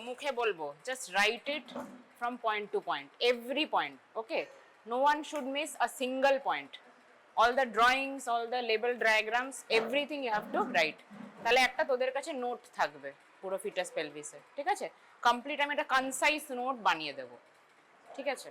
মুখে বলবো, just write it from point to point, every point, okay? No one should miss a single point. All the drawings, all the label diagrams, everything you have to write. তাহলে একটা তোদের কাছে note থাকবে পুরো foetus পেলভিসের, ঠিক আছে? Complete আমি একটা কনসাইজ নোট বানিয়ে দেবো, ঠিক আছে?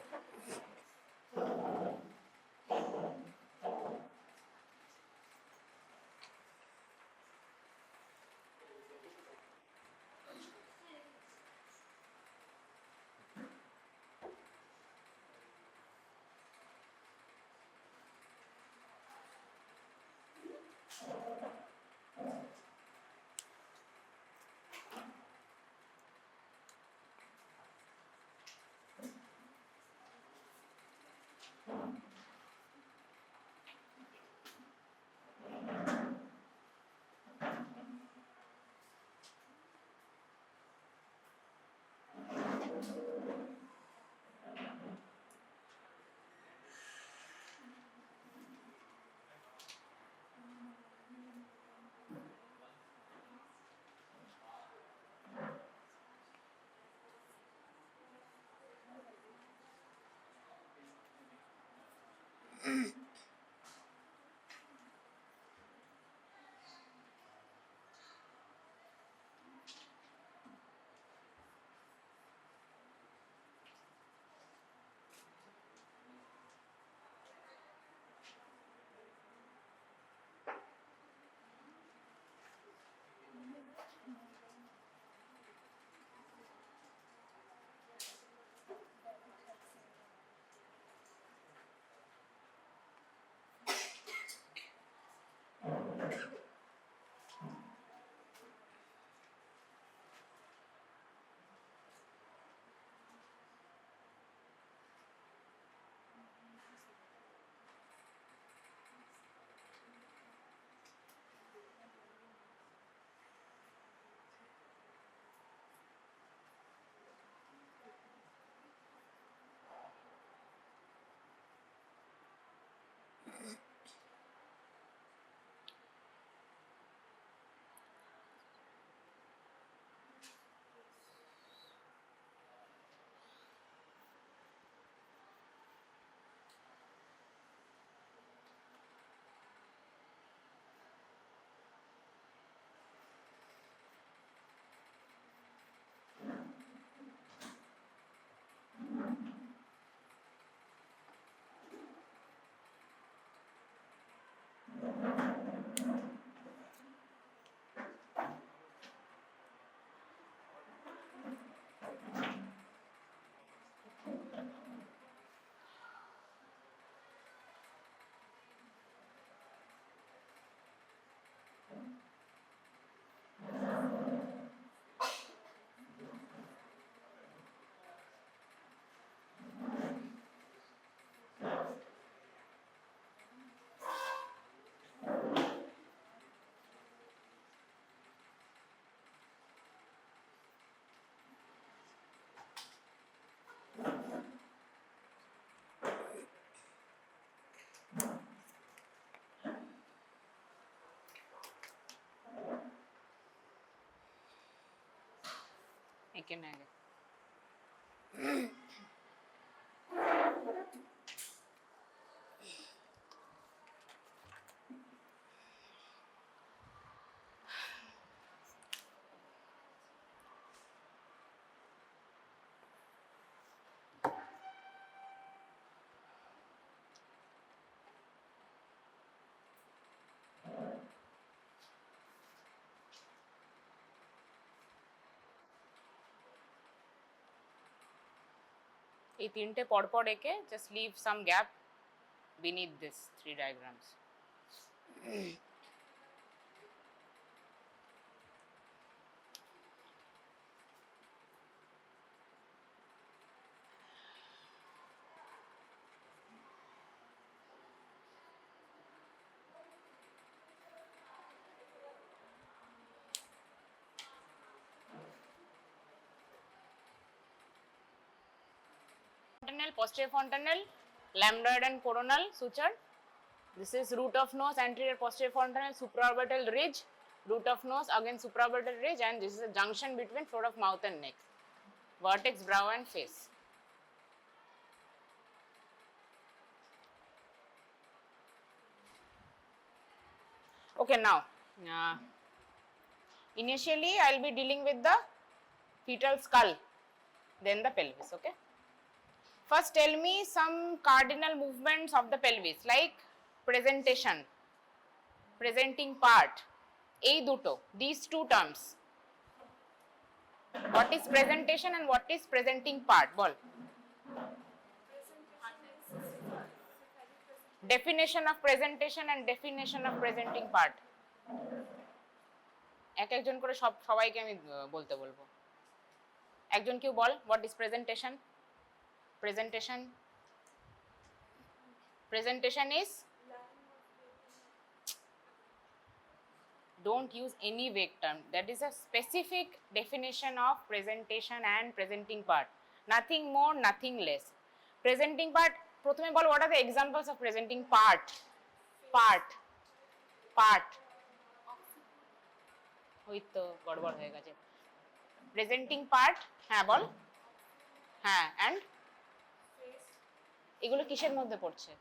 এঁকে নে আগে। এই তিনটে পরপর এঁকে just leave some gap beneath this three diagrams. Fontanelle, posterior fontanelle, lambdoid and coronal suture. This is root of nose, anterior posterior fontanelle, supraorbital ridge, root of nose, again supraorbital ridge, and this is a junction between floor of mouth and neck. vertex, brow and face. Okay, now initially I'll be dealing with the fetal skull, then the pelvis. Okay, first tell me some cardinal movements of the pelvis, like presentation, presenting part, এই দুটো, these two terms. What is presentation and what is presenting part? Ball. Definition of presentation and definition of presenting part. এক একজন করে সবাইকে আমি বলতে বলবো। একজন কেউ বল, what is presentation? Presentation. Presentation is, don't use any vague term. That is a specific definition of presentation and presenting part. Nothing more, nothing less. Presenting part, প্রথমে বল, what are the examples of presenting part? Part. ওই তো গড়বড় হয়ে গেছে। Presenting part, হ্যাঁ বল। হ্যাঁ, and এগুলো কিসের মধ্যে পড়ছে?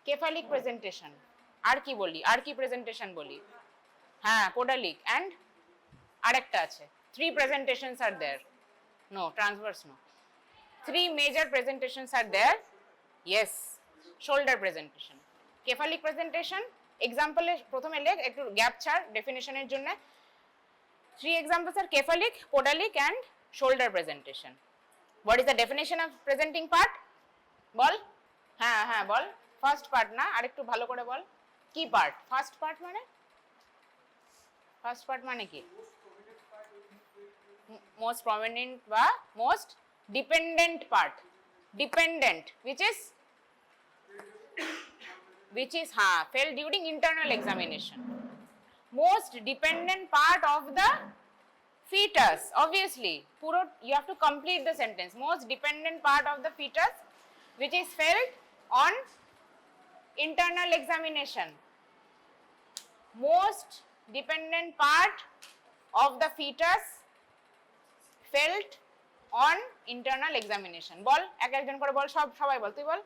কেফালিক প্রেজেন্টেশন। আর কি বলি, আর কি প্রেজেন্টেশন বলি? হ্যাঁ, কোডালিক and আরেকটা আছে। 3 presentations are there. No, transverse no. 3 major presentations are there. Yes, shoulder presentation. Cephalic presentation, example এ প্রথমে লেখ, একটু গ্যাপ ছাড় ডেফিনিশনের জন্য। 3 examples are cephalic, podalic and shoulder presentation. What is the definition of presenting part? বল। হ্যাঁ হ্যাঁ বল। First part না, আরেকটু ভালো করে বল। কি পার্ট? ফার্স্ট পার্ট মানে? ফার্স্ট পার্ট মানে কি? মোস্ট প্রমিনেন্ট বা most dependent part. Dependent which is felt during internal examination. Most dependent part of the fetus, obviously puro you have to complete the sentence. Most dependent part of the fetus which is felt on internal examination. Most dependent part of the fetus felt on internal examination. বল, এক একজন করে বল, সবাই বল, তুই বল।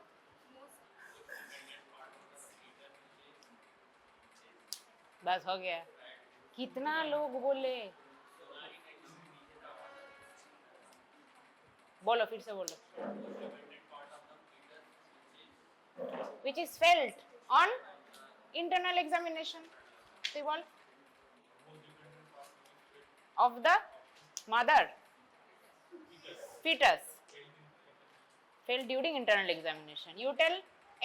बस हो गया। कितना लोग बोले? बोलो, फिर से बोलो। Which is felt on internal examination. তুই বল। Of the mother fetus felt during internal examination. You tell.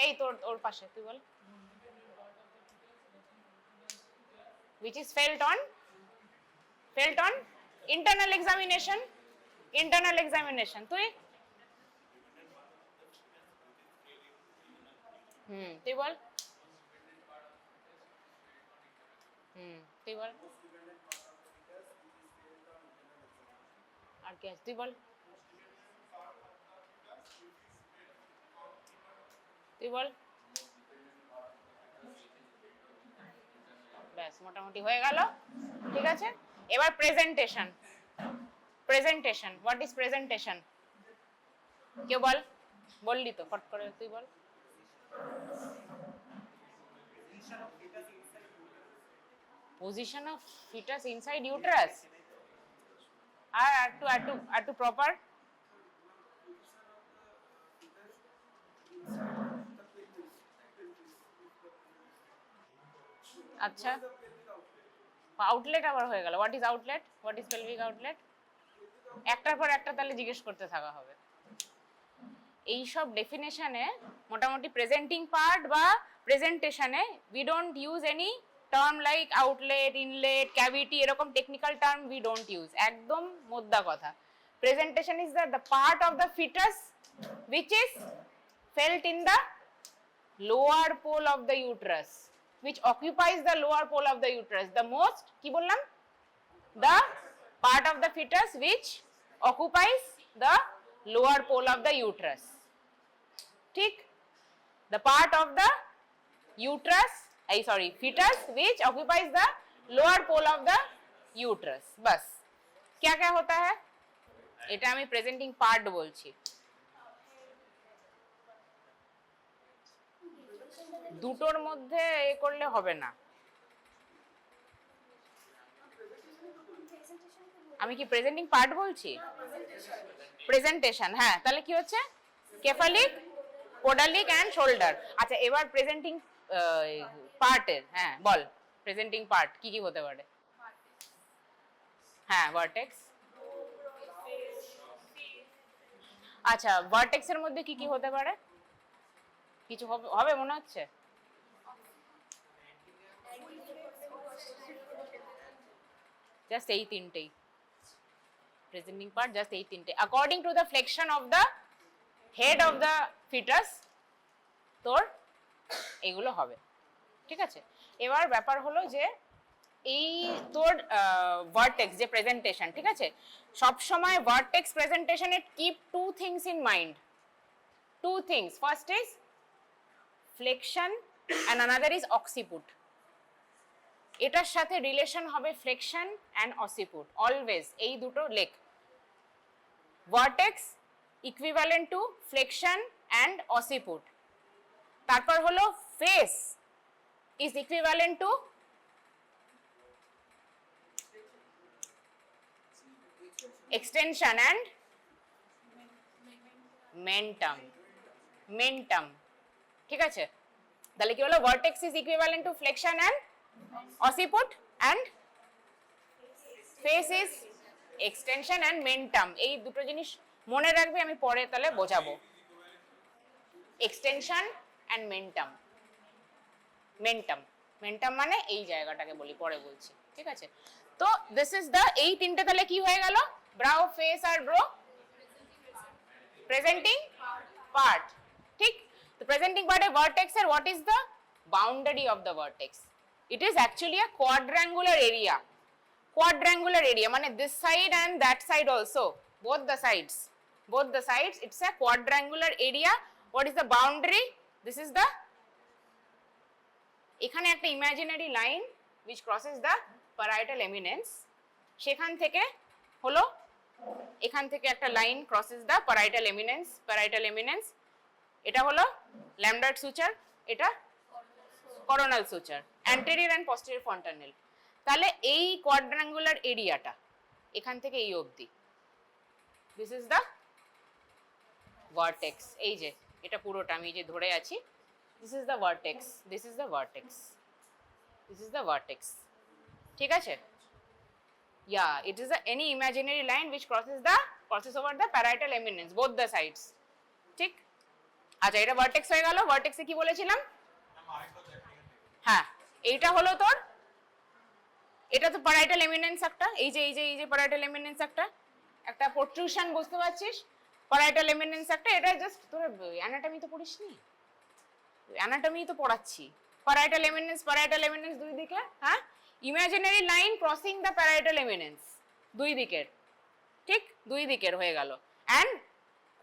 এই তোর ওর পাশে তুই বল। Which is felt on internal examination. Internal examination. তুই তুই বল। তুই বল। আর কি আছে? তুই বল। তুই বল। ব্যাস, মোটামুটি হয়ে গেল। ঠিক আছে, এবার presentation. Presentation, what is presentation? কেউ বল। বললি তো, ফট করে তুই বল। Position of fetus inside uterus. আর টু প্রপার। আচ্ছা, আউটলেট আবার হয়ে গেল। What is outlet? What is pelvic outlet? একটার পর একটা তাহলে জিজ্ঞেস করতে থাকা হবে। এই সব ডেফিনেশনে মোটামুটি প্রেজেন্টিং পার্ট বা প্রেজেন্টেশনে we don't use any term like outlet, inlet, cavity, এরকম technical term we don't use. একদম মোদ্দা কথা, presentation is the part of the foetus which is felt in the lower pole of the uterus, which occupies the lower pole of the uterus. The most, কি বললাম? The part of the fetus which occupies the lower pole of the uterus. ঠিক? The part of the uterus, fetus which occupies the lower pole of the uterus. বাস, क्या क्या होता है? এটা আমি presenting part বলছি। দুটোর মধ্যে এ করলে হবে না। আমি কি প্রেজেন্টিং পার্ট বলছি? প্রেজেন্টেশন, হ্যাঁ, তাহলে কি হচ্ছে? কেফালিক, পোডালিক অ্যান্ড শোল্ডার। আচ্ছা, এবার প্রেজেন্টিং পার্টের, হ্যাঁ বল, প্রেজেন্টিং পার্ট কি কি হতে পারে? হ্যাঁ, ভার্টেক্স। আচ্ছা, ভার্টেক্সের মধ্যে কি কি হতে পারে? কিছু হবে হবে মনে হচ্ছে? জাস্ট এই তিনটেই প্রেজেন্টিং পার্ট, জাস্ট এই তিনটে। According to the flexion of the head of the fetus তোর এগুলো হবে, ঠিক আছে? এবার ব্যাপার হলো যে এই তোর ভার্টেক্স যে প্রেজেন্টেশন, ঠিক আছে, সব সময় ভার্টেক্স প্রেজেন্টেশনে keep two things in mind, two things. First is flexion and another is occiput. এটার সাথে রিলেশন হবে ফ্লেকশন অ্যান্ড অসিপুট, অলওয়েজ এই দুটো লেখ। Vertex equivalent to flexion and occiput. তারপর হলো face is equivalent to extension and mentum, mentum, ঠিক আছে? তাহলে কি হলো? vertex is equivalent to flexion and occiput and face is extension and mentum। এই দুটো জিনিস মনে রাখবে, আমি পরে তাহলে বোঝাবো। extension and mentum, mentum, mentum মানে এই জায়গাটাকে বলি, পরে বলছি, ঠিক আছে? তো দিস ইজ দ্য, এই তিনটে তাহলে কি হয়ে গেল? ব্রাউ, ফেস আর ব্রো প্রেজেন্টিং পার্ট, ঠিক? তো প্রেজেন্টিং পার্টে ভার্টেক্স এর what is the boundary of the vertex? It is actually a quadrangular area. Quadrangular area মানে this side and that side also, both the sides, it's a quadrangular area. What is the boundary? This is the, এখানে একটা imaginary line which crosses the parietal eminence, সেখান থেকে হলো, এখান থেকে একটা line crosses the parietal eminence, এটা হলো ল্যামডার্ট সুচার, এটা coronal suture, anterior and posterior fontanelle। তাহলে এই কোয়াড্রাঙ্গুলার এরিয়াটা এখান থেকে এই অবধি, দিস ইজ দ্য ভার্টেক্স। এই যে এটা পুরোটা আমি যে ধরে আছি, this is the vertex, this is the vertex, this is the vertex, ঠিক আছে? Yeah, it is any imaginary line which crosses over the parietal eminence, both the sides, ঠিক? আচ্ছা, এটা ভার্টেক্স হয়ে গেল। ভার্টেক্সে কি বলেছিলাম? হ্যাঁ, এইটা হলো তোর, এটা তো parietal eminence একটা, এই যে parietal eminence একটা প্রোট্রুশন, বুঝতে পারছিস? parietal eminence একটা, এটা জাস্ট তোর অ্যানাটমি তো পড়িসনি? অ্যানাটমি তো পড়াচ্ছি। parietal eminence দুই দিকে, হ্যাঁ, imaginary line crossing the parietal eminence, দুই দিকের, ঠিক? দুই দিকের হয়ে গেল। And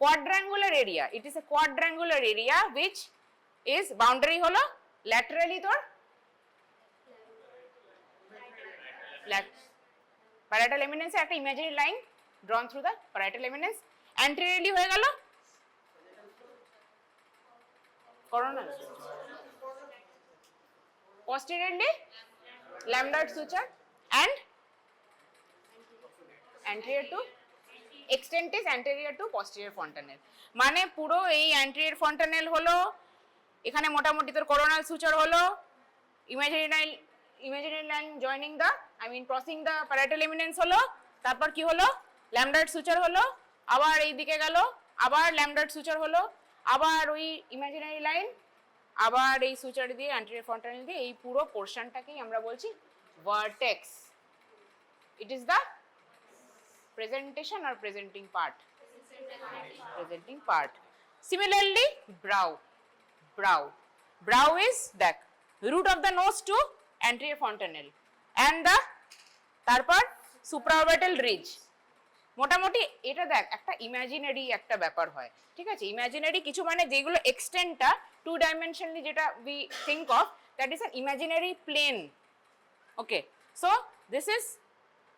quadrangular area, it is a quadrangular area which is boundary হলো ল্যাটারালি তোর parietal eminence এ একটা imaginary line drawn through the parietal eminence, anteriorly হয়ে গেল coronal, posteriorly lambdoid suture and anterior to, extent is anterior to posterior fontanelle। মানে পুরো এই anterior fontanelle হলো, এখানে মোটামুটি তোর coronal suture হলো, imaginary line joining the, I mean crossing the parietal eminence হলো, তারপর কি হলো? lambdoid suture হলো, আবার এই দিকে গেল, আবার lambdoid suture হলো, আবার ওই imaginary line, আবার এই সুচার দিয়ে anterior fontanelle দিয়ে এই পুরো পোরশনটাকেই আমরা বলছি vertex. It is the presentation or presenting part, presenting part। Similarly brow is দেখ root of the nose to anterior fontanelle and the তারপর supraorbital ridge। মোটামুটি এটা দেখ একটা ইমাজিনারি একটা ব্যাপার হয়, ঠিক আছে? ইমাজিনারি কিছু মানে যেগুলো এক্সটেন্টটা টু ডাইমেনশনালি, যেটা we think of, that is an imaginary plane. Okay, so this is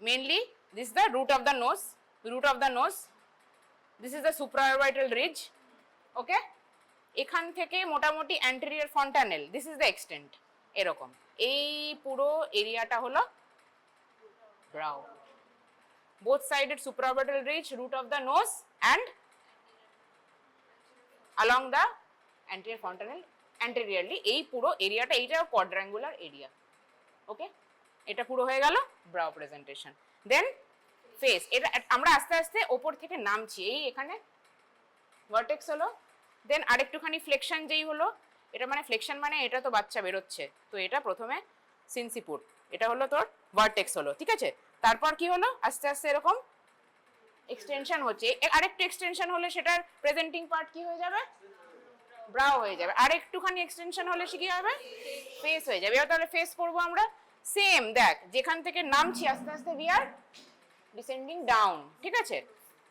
mainly This is the root of the nose. Root of the nose. This is the supraorbital ridge. Okay? এখান থেকে মোটামুটি anterior fontanelle, this is the extent, এরকম এই পুরো এরিয়াটা হলো brow. Both sided supraorbital ridge, root of the nose and along the anterior fontanel anteriorly, এই পুরো এরিয়াটা, এইটা কোয়াড্রাঙ্গুলার এরিয়া। ওকে, এটা পুরো হয়ে গেল ব্রাউ প্রেজেন্টেশন। দেন ফেস, এটা আমরা আস্তে আস্তে ওপর থেকে নামছি, এই এখানে ভার্টেক্স হলো, দেন আরেকটুখানি ফ্লেকশন যেই হলো, এটা মানে ফ্লেকশন মানে এটা তো বাচ্চা বেরোচ্ছে, তো এটা প্রথমে সিনসিপুট, এটা হলো তোর ভার্টেক্স হলো, ঠিক আছে। তারপর কি হলো, আস্তে আস্তে এরকম এক্সটেনশন হচ্ছে, আরেকটু এক্সটেনশন হলে সেটার প্রেজেন্টিং পার্ট কি হয়ে যাবে, ব্রাউ হয়ে যাবে, আরেকটুখানি এক্সটেনশন হলে সে কি হবে, ফেস হয়ে যাবে। এবার তাহলে ফেস করবো আমরা, সেম দেখ, যেখান থেকে নামছি আস্তে আস্তে উই আর ডিসেন্ডিং ডাউন, ঠিক আছে।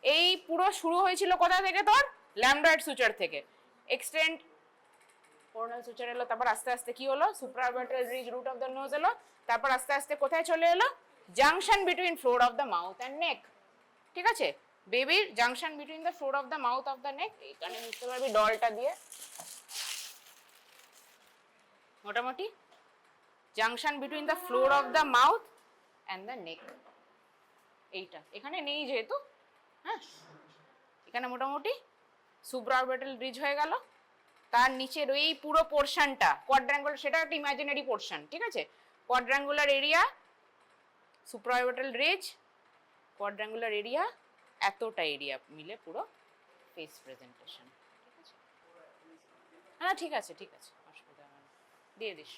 এই পুরো শুরু হয়েছিল কোথা থেকে, তোর ল্যামডয়েড সুচার থেকে, এক্সটেন্ড কোরোনাল সুচার এলো, তারপর আস্তে আস্তে কি হলো, supraorbital ridge, root of the nose এলো, তারপর আস্তে আস্তে কোথায় চলে এলো, junction between floor of the mouth and neck, ঠিক আছে। বেবির junction between the floor of the mouth of the neck, এইখানে বুঝতে পারবি ডলটা দিয়ে, মোটামুটি junction between the floor of the mouth and the neck, এইটা এখানে নেই যেহেতু, হ্যাঁ, এখানে মোটামুটি সুপ্রাঅরবিটাল রিজ হয়ে গেল, তার নিচের এই পুরো পোর্শনটা কোয়াড্রাঙ্গুলার, সেটা একটা ইমাজিনারি পোর্শন, ঠিক আছে। কোয়াড্রাঙ্গুলার এরিয়া, সুপ্রাঅরবিটাল রিজ, কোয়াড্রাঙ্গুলার এরিয়া, এতটা এরিয়া মিলে পুরো ফেস প্রেজেন্টেশন, ঠিক আছে। হ্যাঁ ঠিক আছে, ঠিক আছে, অসুবিধা নেই, দিয়ে দিস।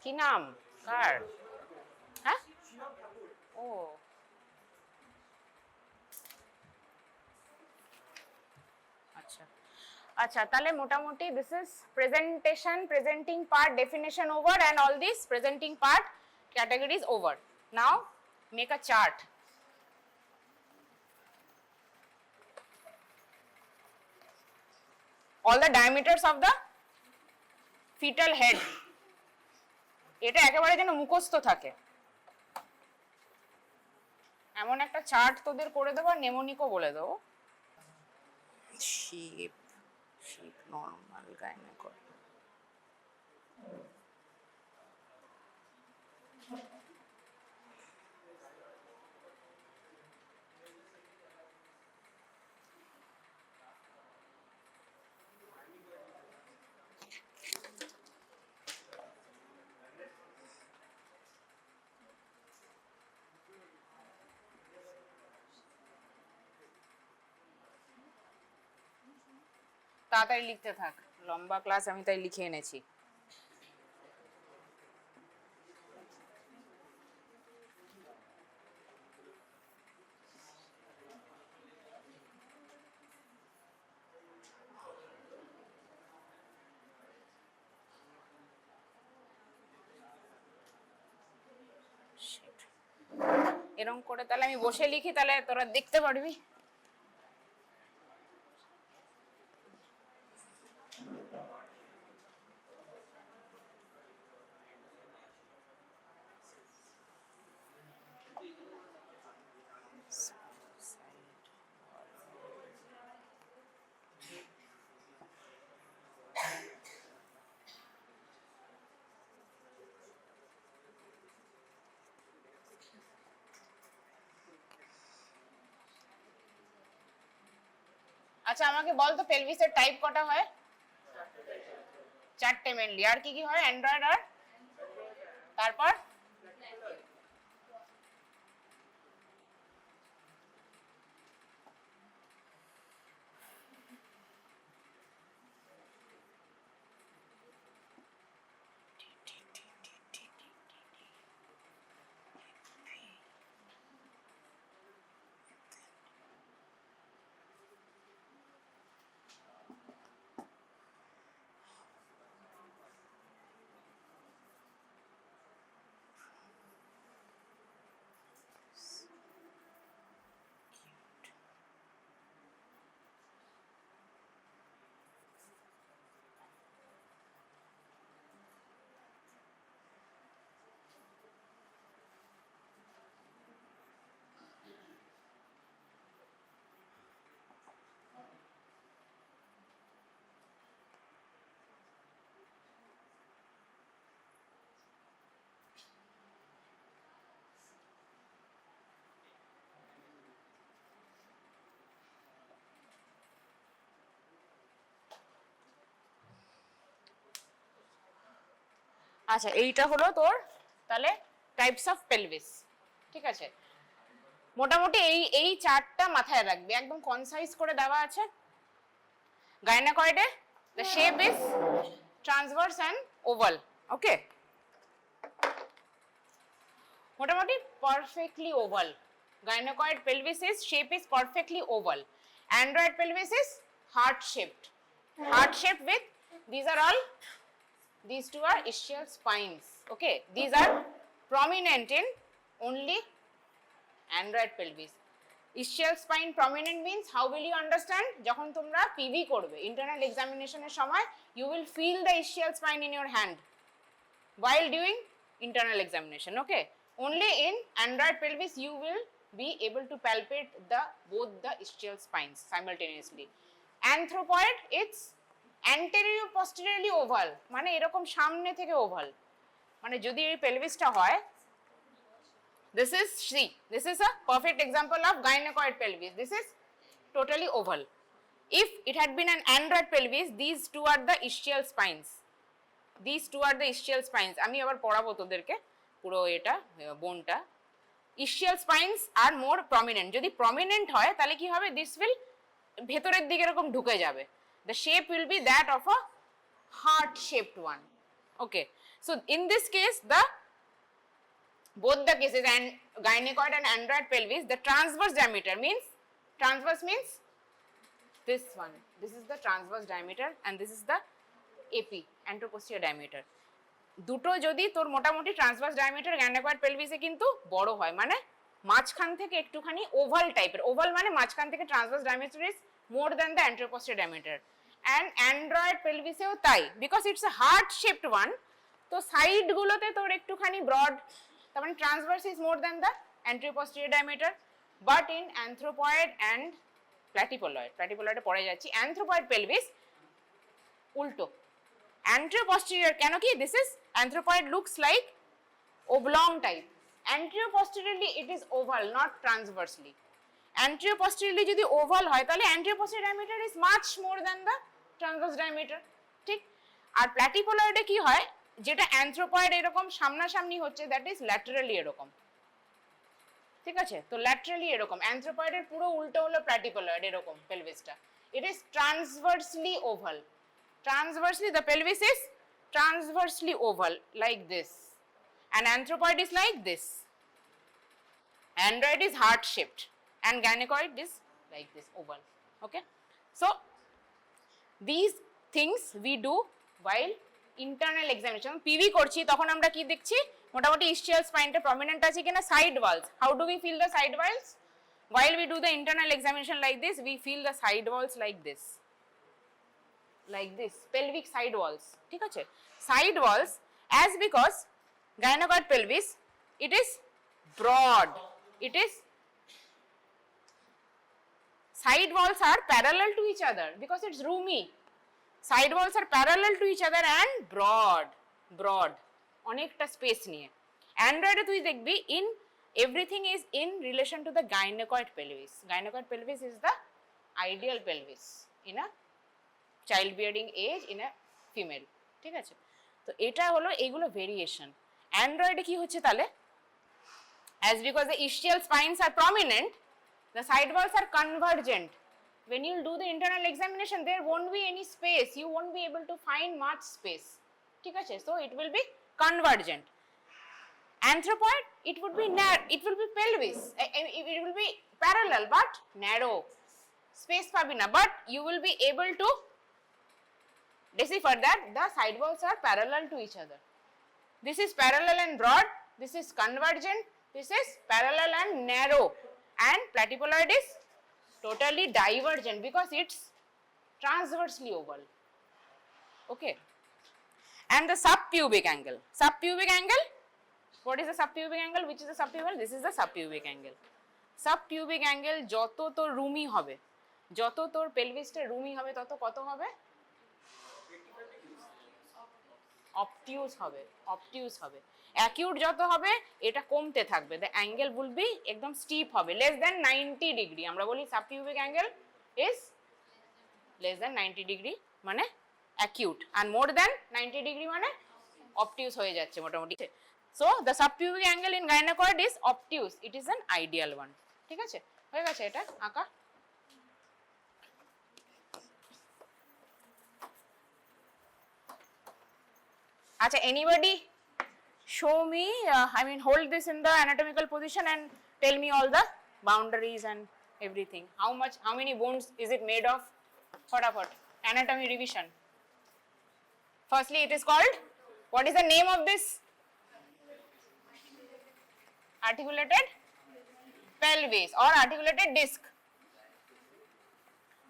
কি নাম কার? হ্যাঁ, ও আচ্ছা আচ্ছা, তাহলে মোটামুটি this is presentation, presenting part definition over, and all this presenting part categories over. Now make a chart. All the diameters of the fetal head, এটা একেবারে যেন মুখস্থ থাকে, এমন একটা চার্ট তোদের করে দেবো, নেমোনিকও বলে দেবো। শেপ, শেপ নরমাল গাইনোকো, তাড়াতাড়ি লিখতে থাক, লম্বা ক্লাস আমি তাই লিখে এনেছি। এরকম করে তাহলে আমি বসে লিখি, তাহলে তোরা দেখতে পারবি। আচ্ছা আমাকে বল তো পেলভিসের টাইপ কটা হয়? চারটে মেনলি, আর কি কি হয়? অ্যান্ড্রয়েড আর তারপর আচ্ছা, এইটা হলো তোর তাহলে টাইপস অফ পেলভিস, ঠিক আছে? মোটামুটি এই চারটা মাথায় রাখবি, একদম কনসাইজ করে দেওয়া আছে। গাইনোকয়েডে the shape is transverse and oval, okay? মোটামুটি perfectly oval. Gynecoid pelvis is shape is perfectly oval. Android pelvis is heart shaped. Heart shaped with these two are ischial spines, okay? These are prominent in only android pelvis. Ischial spine prominent means how will you understand? যখন তোমরা PV করবে internal এক্সামিনেশনের সময়, you will feel the ischial spine in your hand while doing internal examination, okay? Only in android pelvis you will be able to palpate both the ischial spines simultaneously. Anthropoid, it's anterior posteriorly oval, মানে এরকম সামনে থেকে oval, মানে যদি এই পেলভিসটা হয়, this is a perfect example of gynecoid pelvis. This is totally oval. If it had been an android pelvis, these two are the ischial spines. These two are the ischial spines. আমি আবার পড়াবো তোদেরকে পুরো এটা বোনটা। Ischial spines are more prominent. যদি prominent হয় তাহলে কি হবে? This will ভেতরের দিকে এরকম ঢুকে যাবে। The shape will be that of a heart shaped one. Okay. So in this case, both the cases, and gynecoid and android pelvis, the transverse diameter means, transverse means this one. This is the transverse diameter and this is the AP, anteroposterior diameter. দুটো যদি তোর মোটামুটি transverse diameter গ্যানাকয়েড পেলভিসে কিন্তু বড় হয়, মানে মাঝখান থেকে একটুখানি ওভাল টাইপের, ওভাল মানে মাঝখান থেকে transverse diameter is more than the anteroposterior diameter, and android পেলভিসেও তাই, because it's a heart shaped one, তো সাইড গুলোতে তোর একটুখানি ব্রড, তার মানে transverse is more than the anteroposterior diameter, but in anthropoid and প্ল্যাটিপলয়েডে পড়ে যাচ্ছি, অ্যান্থ্রোপয়েড পেলভিস উল্টো, anterior-posterior, কেন কি this is anthropoid looks like oblong type, anterior-posteriorly it is oval, not transversely. Anterior-posteriorly যদি oval হয় তাহলে anterior-posterior diameter is much more than the transverse diameter, ঠিক? আর প্ল্যাটিপলয়েডে কি হয়, যেটা anthropoid এরকম সামনাসামনি হচ্ছে, that is laterally এরকম, ঠিক আছে? তো laterally এরকম, anthropoid এর পুরো উল্টো হলো প্ল্যাটিপলয়েড এরকম পেলভিসটা, it is transversely oval. Transversely, the pelvis is transversely oval like this, and anthropoid is like this. Android is heart shaped and gynecoid is like this, oval, okay? So these things we do while internal examination. PV করছি তখন আমরা কি দেখছি, মোটামুটি ischial spineটা prominent আছে কিনা, side walls. How do we feel the side walls? While we do the internal examination like this, we feel the side walls like this, pelvic side walls, ঠিক আছে? Side walls, as because gynecoid pelvis, it is broad, it is, side walls are parallel to each other because it's roomy, side walls are parallel to each other and broad, অনেকটা space নিয়ে। অ্যান্ড্রয়েডে তুই দেখবি in everything is in relation to the gynecoid pelvis. Gynecoid pelvis is the ideal pelvis in a child bearing age in a female, ঠিক আছে? তো এটা হলো এইগুলো ভেরিয়েশন। অ্যান্ড্রয়েডে কি হচ্ছে তাহলে, as because the ischial spines are prominent, the side walls are convergent. When you do the internal examination, there won't be any space, you won't be able to find much space, ঠিক আছে? So it will be convergent. Anthropoid, it would be it will be pelvis, it will be parallel but narrow, space পাবি না, but you will be able to decipher that the side walls are parallel to each other. This is parallel and broad, this is convergent, this is parallel and narrow, and platypoloid is totally divergent because it's transversely oval, okay? And the subpubic angle, what is the subpubic angle? Which is the subpubic? This is the subpubic angle. Subpubic angle যত তোর রুমি হবে, যত তোর পেলভিসটা রুমি হবে, তত কত হবে? অবটিউস হবে। অ্যাকিউট যত হবে এটা কমতে থাকবে, দ্য অ্যাঙ্গেল উইল বি একদম স্টিপ হবে, লেস দ্যান 90 ডিগ্রি। আমরা বলি subpubic angle is less than 90 degree মানে অ্যাকিউট, আর মোর দ্যান 90 ডিগ্রি মানে অবটিউস হয়ে যাচ্ছে মোটামুটি। So the subpubic angle in gynaecoid is obtuse, it is an ideal one. ঠিক আছে, হয়ে গেছে এটা আঁকা। আচ্ছা, anybody show me, I mean hold this in the anatomical position and tell me all the boundaries and everything. How many bones is it made of? Fatafat. Anatomy revision. Firstly, it is called, what is the name of this? Articulated pelvis or articulated disc.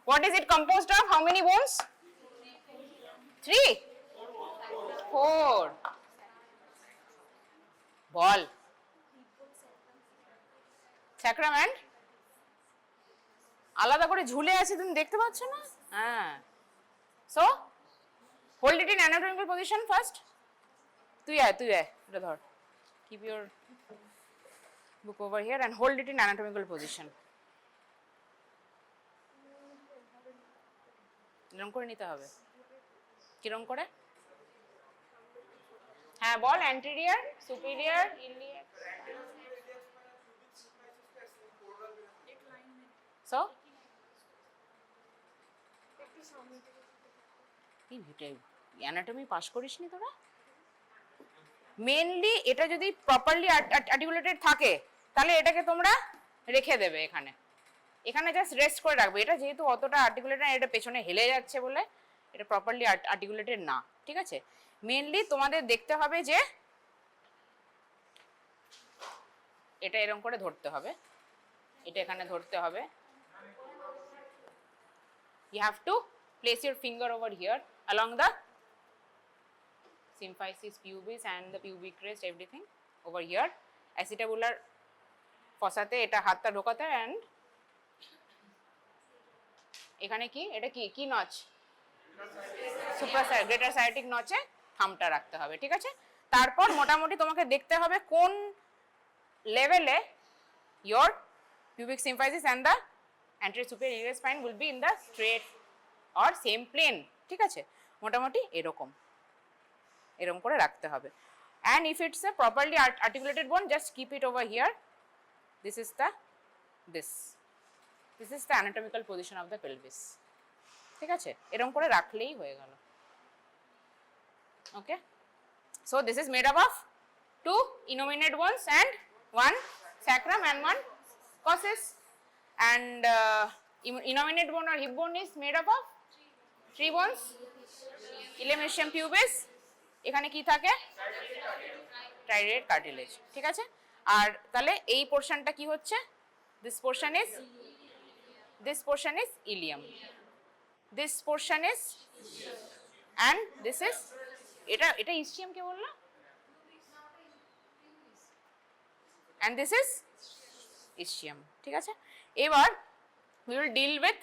What is it composed of? How many bones? 3? 4. Ball. Sacrum and আলাদা করে ঝুলে আছে, তুমি দেখতে পাচ্ছ না? হ্যাঁ। So hold it in anatomical position first. তুই আয় এটা ধর, keep your book over here and hold it in anatomical position. এরকম করে নিতে হবে। কিরকম করে? হ্যাঁ বল, anterior, superior, iliac. So anatomy pass করিসনি তোরা? মেনলি এটা যদি প্রপারলি আর্টিকুলেটেড থাকে তাহলে এটাকে তোমরা রেখে দেবে এখানে, এখানে জাস্ট রেস্ট করে রাখবে। এটা যেহেতু অতটা আর্টিকুলেটেড, এটা পেছনে হেলে যাচ্ছে বলে এটা প্রপারলি আর্টিকুলেটেড না। ঠিক আছে, মেনলি তোমাদের দেখতে হবে যে এটা এরকম করে ধরতে হবে, এটা এখানে ধরতে হবে। You have to place your finger over here along the symphysis pubis and the pubic crest, everything over here. Acetabular fossate এটা হাতটা ঢোকাতে, and এখানে কি, এটা কি নচ? সুপ্রাসাইড গ্রেটার সায়াটিক নচে থামটা রাখতে হবে। ঠিক আছে, তারপর মোটামুটি তোমাকে দেখতে হবে কোন লেভেলে your pubic symphysis and the anterior superior iliac spine will be in the straight or same plane. ঠিক আছে, মোটামুটি এরকম করে রাখতে হবে। and if it's a properly articulated bone, just keep it over here. This is the anatomical position of the pelvis. ঠিক আছে, এরকম করে রাখলেই হয়ে গেল। ওকে, so this is made up of 2 innominate bones and 1 sacrum and 1 cossus, and innominate bone or hip bone is made up of 3 bones, ilium pubis, এখানে কি থাকে? ট্রাইরেড কার্টিলেজ। ঠিক আছে, আর তাহলে এই পোরশনটা কি হচ্ছে? this portion is ilium, this portion is, and this is, এটা ischium কে বললা, and this is ischium। ঠিক আছে, এবার we will deal with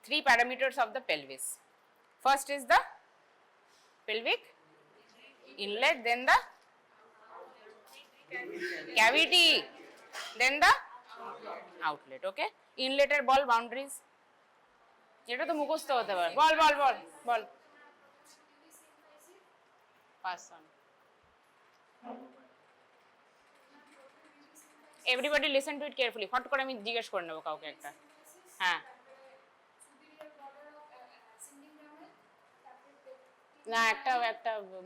3 parameters of the pelvis. First is the pelvic inlet, then the cavity, then the outlet. Okay, inlet এর বল boundaries, এটা তো মুখস্থ হতে পারে। বল pass on. Everybody listen to it carefully. ফট করে আমি জিজ্ঞেস করে নেব কাউকে একটা। হ্যাঁ, না একটা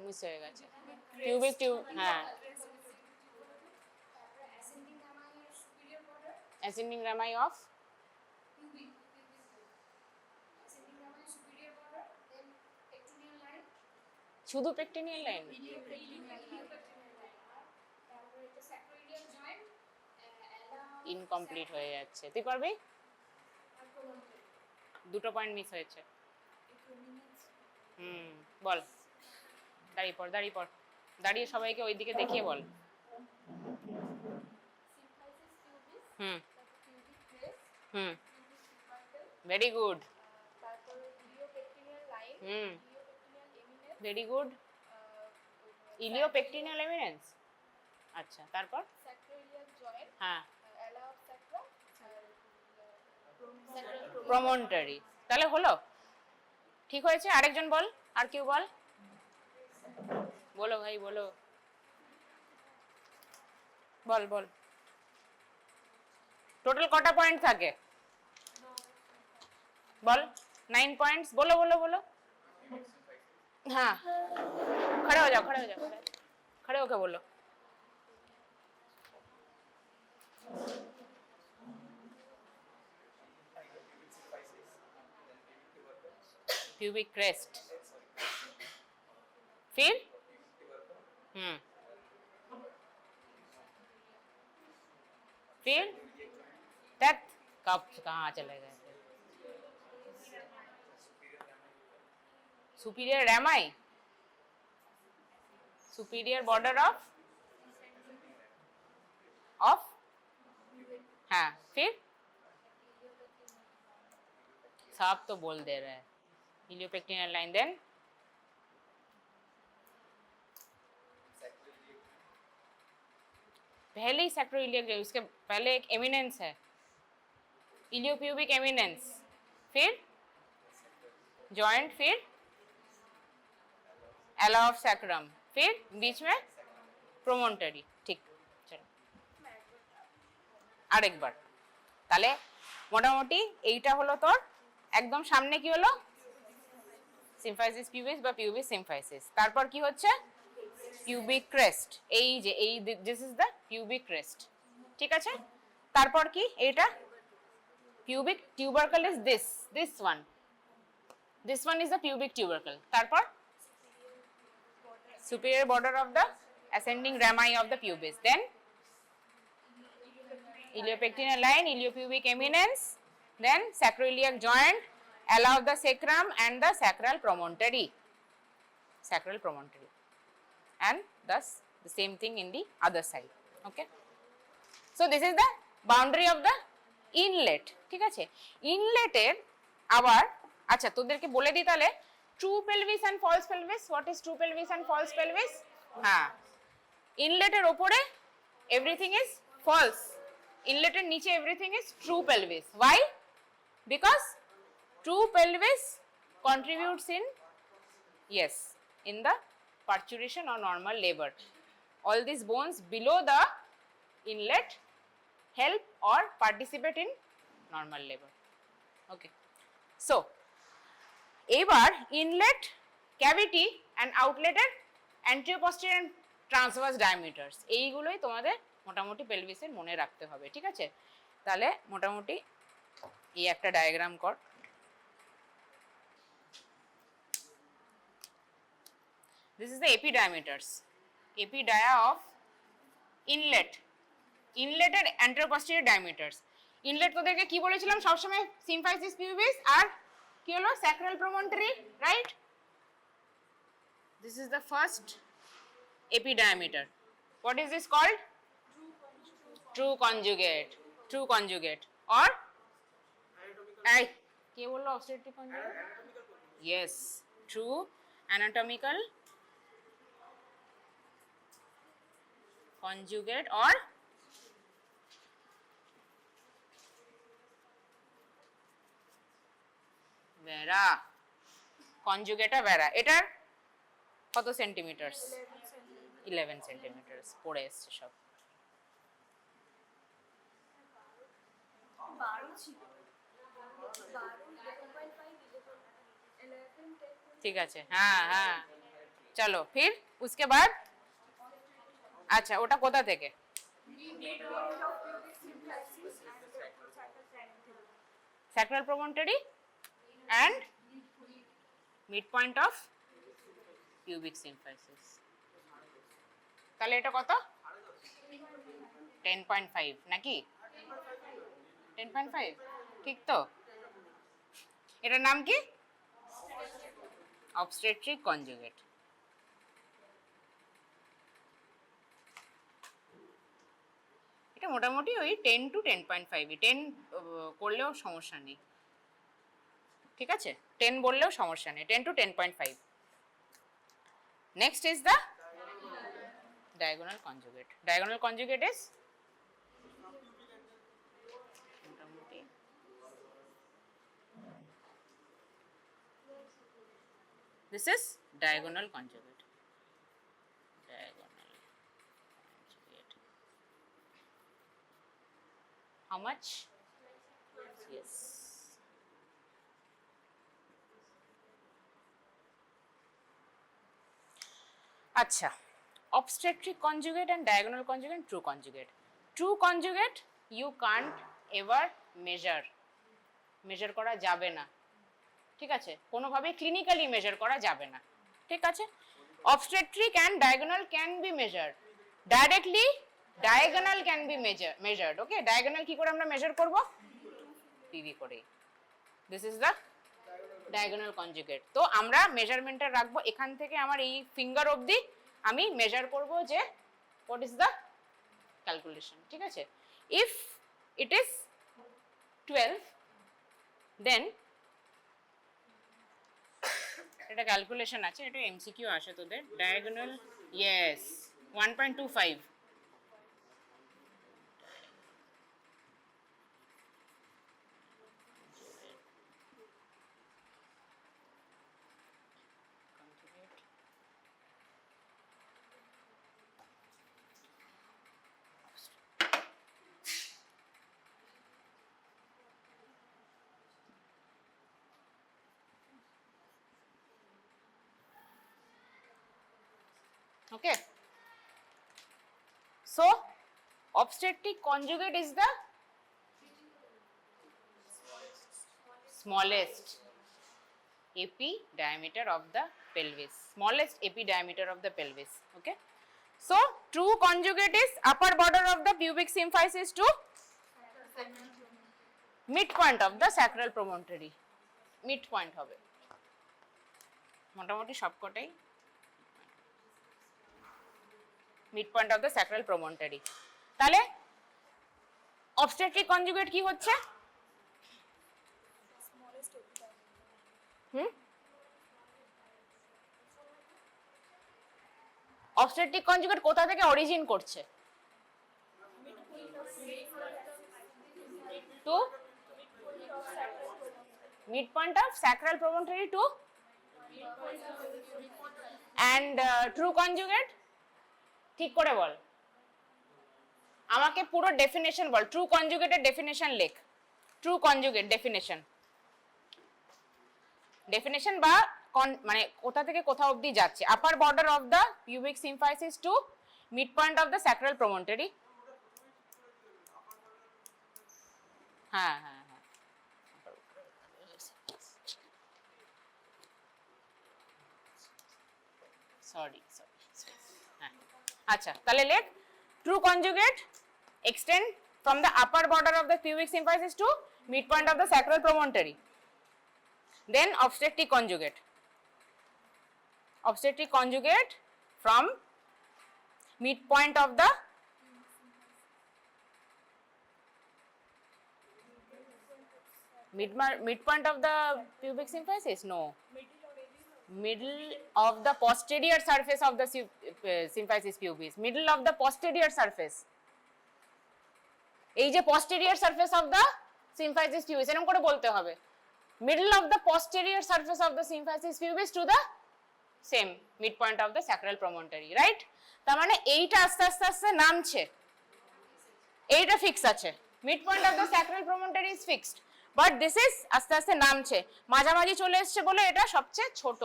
মিস হয়ে গেছে। কিউবিক টিউব, হ্যাঁ, ascending rami of শুধু পেক্টিনিয়াল লাইন, ইনকমপ্লিট হয়ে যাচ্ছে। তুই পারবি? 2টো পয়েন্ট মিস হয়েছে। বল, দাঁড়িয়ে পড়, দাঁড়িয়ে সবাইকে ওইদিকে দেখিয়ে বল। Very good, very good. Iliopectineal eminence, আচ্ছা, তারপর হ্যাঁ, প্রমন্টারি, তাহলে হলো, ঠিক হয়েছে। আরেকজন বল, আর কেউ বল। বলো ভাই বলো, বল বল। টোটাল কটা পয়েন্ট থাকে বল? 9 पॉइंट्स। बोलो बोलो बोलो। हाँ, खड़े हो जाओ, खड़े हो जाओ, खड़े होके बोलो। pubic crest, फिर फिर तक कब कहाँ चले गए? सुपीरियर रैमाई, सुपीरियर बॉर्डर ऑफ हाँ, फिर सब तो बोल दे रहा है। इलियोपेक्टिनल लाइन, देन पहले ही सैक्रोइलियक, उसके पहले एक एमिनेंस है, इलियोप्यूबिक एमिनेंस, फिर जॉइंट, फिर एला ऑफ सैक्रम, फिर बीच में प्रोमोन्टरी। ठीक, चलो আরেকবার। তাহলে মোটামুটি এইটা হলো তোর একদম সামনে কি হলো? সিম্ফাইসিস পিউবিস বা পিউবিস সিম্ফাইসিস। তারপর কি হচ্ছে? Pubic crest. এই যে এই this is the pubic crest, ঠিক আছে? তারপর কি? এইটা pubic tubercle is this one is the pubic tubercle. তারপর superior border of the ascending rami of the pubis, then iliopectineal line, iliopubic eminence, then sacroiliac joint, ala of the sacrum and the sacral promontory, and thus the same thing in the other side. Okay, so this is the boundary of the inlet, ঠিক আছে? ইনলেটের আবার আচ্ছা তোদেরকে বলে দিই তাহলে true pelvis and false pelvis. What is true pelvis and false pelvis? হ্যাঁ, ইনলেটের ওপরে এভরিথিং ইজ ফলস, ইনলেটের নিচে everything is true pelvis. Why? Because true pelvis contributes in in the parturition or normal labor. All these bones below the inlet help or participate in normal labor. Okay, so এবার inlet cavity and আউটলেটের anterior posterior and transverse diameters, এইগুলোই তোমাদের মোটামুটি পেলভিসের মনে রাখতে হবে, ঠিক আছে? তাহলে মোটামুটি এই একটা ডায়াগ্রাম কর। This is the epidiameters, epidia of inlet, ইনলেটের অ্যান্টেরিয়র পস্টেরিয়র ডায়ামিটারস। ইনলেট তোদেরকে কি বলেছিলাম সবসময়? সিম্ফাইসিস পিউবিস আর কি হলো? Sacral promontory, right? This is the first epidiameter. What is this called? True conjugate, true conjugate or এই কে বললো obstetric conjugate? Yes, true anatomical conjugate or vera, conjugata vera. এটার কত সেন্টিমিটারস? 11 সেন্টিমিটারস। পড়ে এসছে সব। ঠিক আছে, হ্যাঁ হ্যাঁ, চলো ফির उसके बाद। আচ্ছা, ওটা কোথা থেকে? sacral promontory and midpoint of pubic symphysis. তাহলে এটা কত? 10.5 নাকি? 10.5 ঠিক তো? এটার নাম কি? obstetric conjugate. এটা মোটামুটি ওই 10 to 10.5, 10 করলেও সমস্যা নেই, ঠিক আছে? 10 বললেও সমস্যা নেই, 10 to 10.5. Next is the diagonal conjugate. Diagonal conjugate is this is diagonal conjugate. How much? Yes. Acha. Obstetric conjugate and diagonal conjugate, true conjugate. True conjugate you can't ever measure. Measure করা যাবে না, ঠিক আছে, কোনোভাবে clinically measure করা যাবে না, ঠিক আছে। obstetric and diagonal can be measured directly, diagonal can be measured, okay। diagonal কি করে আমরা মেজার করব? পিভি করে। this is the diagonal conjugate। তো আমরা মেজারমেন্টটা রাখবো এখান থেকে আমার এই ফিঙ্গার অবধি আমি মেজার করব যে what is the calculation, ঠিক আছে। if it is 12 then এটা ক্যালকুলেশন আছে, এটা এমসিকিউ আসে তোদের। Diagonal, yes 1.25, okay। so obstetric conjugate is the smallest epi diameter of the pelvis, smallest epi diameter of the pelvis, okay। so true conjugate is upper border of the pubic symphysis to midpoint of the sacral promontory, midpoint হবে মোটামুটি সবকটাই midpoint of the sacral promontory। তাহলে obstetric conjugate কি হচ্ছে? obstetric conjugate কোথা থেকে origin করছে? to midpoint of sacral promontory to and true conjugate ঠিক করে বল, আমাকে পুরো ডেফিনেশন বল, ট্রু কনজুগেটের ডেফিনেশন লেখ, ট্রু কনজুগেট ডেফিনেশন, ডেফিনেশন বা মানে কোথা থেকে কোথা অবধি যাচ্ছে, upper border of the pubic symphysis to mid point of the sacral promontory. হ্যাঁ হ্যাঁ হ্যাঁ, সরি সরি, হ্যাঁ আচ্ছা, তাহলে লেখ true conjugate extend from the upper border of the pubic symphysis to midpoint of the sacral promontory. Then obstetric conjugate, obstetric conjugate from midpoint of the midpoint of the pubic symphysis, no, middle of the posterior surface of the symphysis pubis, middle of the posterior surface, এই যে posterior surface of the symphysis pubis এরকম করে বলতে হবে, middle of the posterior surface of the symphysis pubis to the same midpoint of the sacral promontory, right। তার মানে এইটা আস্তে আস্তে আস্তে নামছে, এইটা ফিক্স আছে, midpoint of the sacral promontory is fixed, but this is আস্তে আস্তে নামছে, মাঝামাঝি চলে এসছে বলে এটা সবচেয়ে ছোট,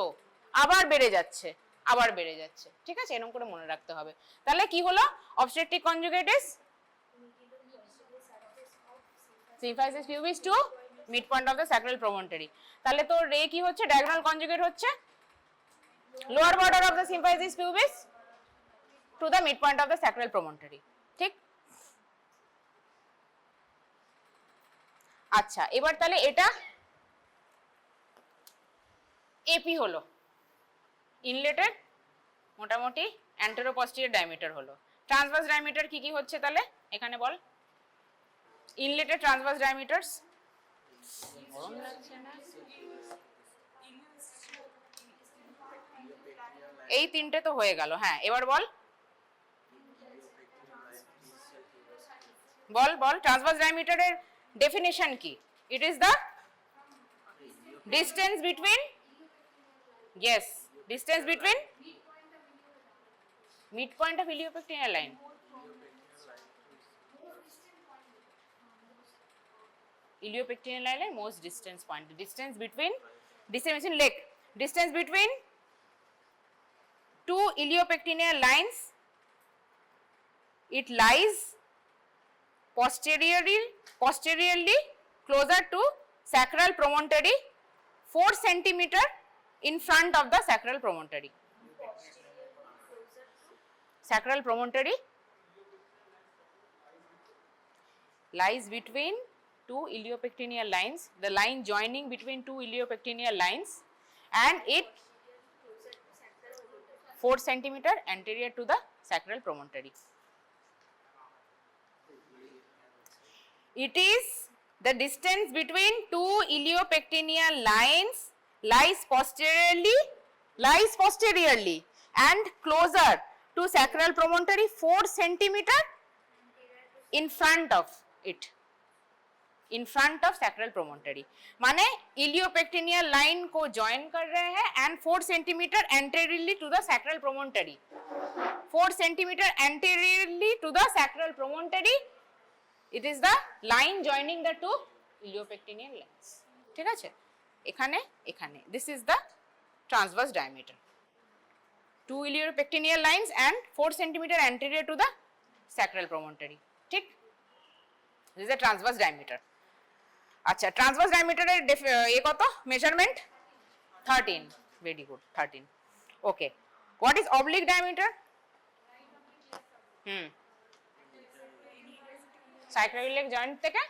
আবার বেড়ে যাচ্ছে, আবার বেড়ে যাচ্ছে, ঠিক আছে, এরকম করে মনে রাখতে হবে। তাহলে কি হলো? obstetric conjugate is symphysis pubis to midpoint of the sacral promontory। তাহলে তো রে কি হচ্ছে? diagonal conjugate হচ্ছে lower border of the symphysis pubis to the midpoint of the sacral promontory, ঠিক। আচ্ছা, এবার তাহলে এটা এপি হলো, ইনলেটেড মোটামুটি অ্যান্টেরো পস্টিরিয়র ডায়ামিটার হলো। ট্রান্সভার্স ডায়ামিটার কি কি হচ্ছে তাহলে এখানে বল? ইনলেটেড ট্রান্সভার্স ডায়ামিটারস, এই তিনটে তো হয়ে গেল, হ্যাঁ এবার বল বল বল ট্রান্সভার্স ডায়ামিটারের ডেফিনিশন কি? It is the distance between, yes, distance between midpoint of iliopectineal line, Iliopectineal line most distance point. Distance between leg. Distance between two iliopectineal lines. It lies posteriorly closer to sacral promontory 4 cm in front of the sacral promontory. Sacral promontory lies between two iliopectineal lines, the line joining between two iliopectineal lines, and it 4 cm anterior to the sacral promontory. It is the distance between two iliopectineal lines lies posteriorly and closer to sacral promontory 4 cm in front of it. In front of sacral promontory माने iliopectineal line को join कर रहे हैं and 4 cm anteriorly to the sacral promontory. 4 cm anteriorly to the sacral promontory. It is the line joining the two iliopectineal lines. ঠিক আছে এখানে এখানে this is the transverse diameter. Two iliopectineal lines and 4 cm anterior to the sacral promontory. ঠিক this is the transverse diameter. আচ্ছা transverse ডায়ামিটারের এ কত measurement 13 very good 13 okay what is oblique diameter sacroiliac joint থেকে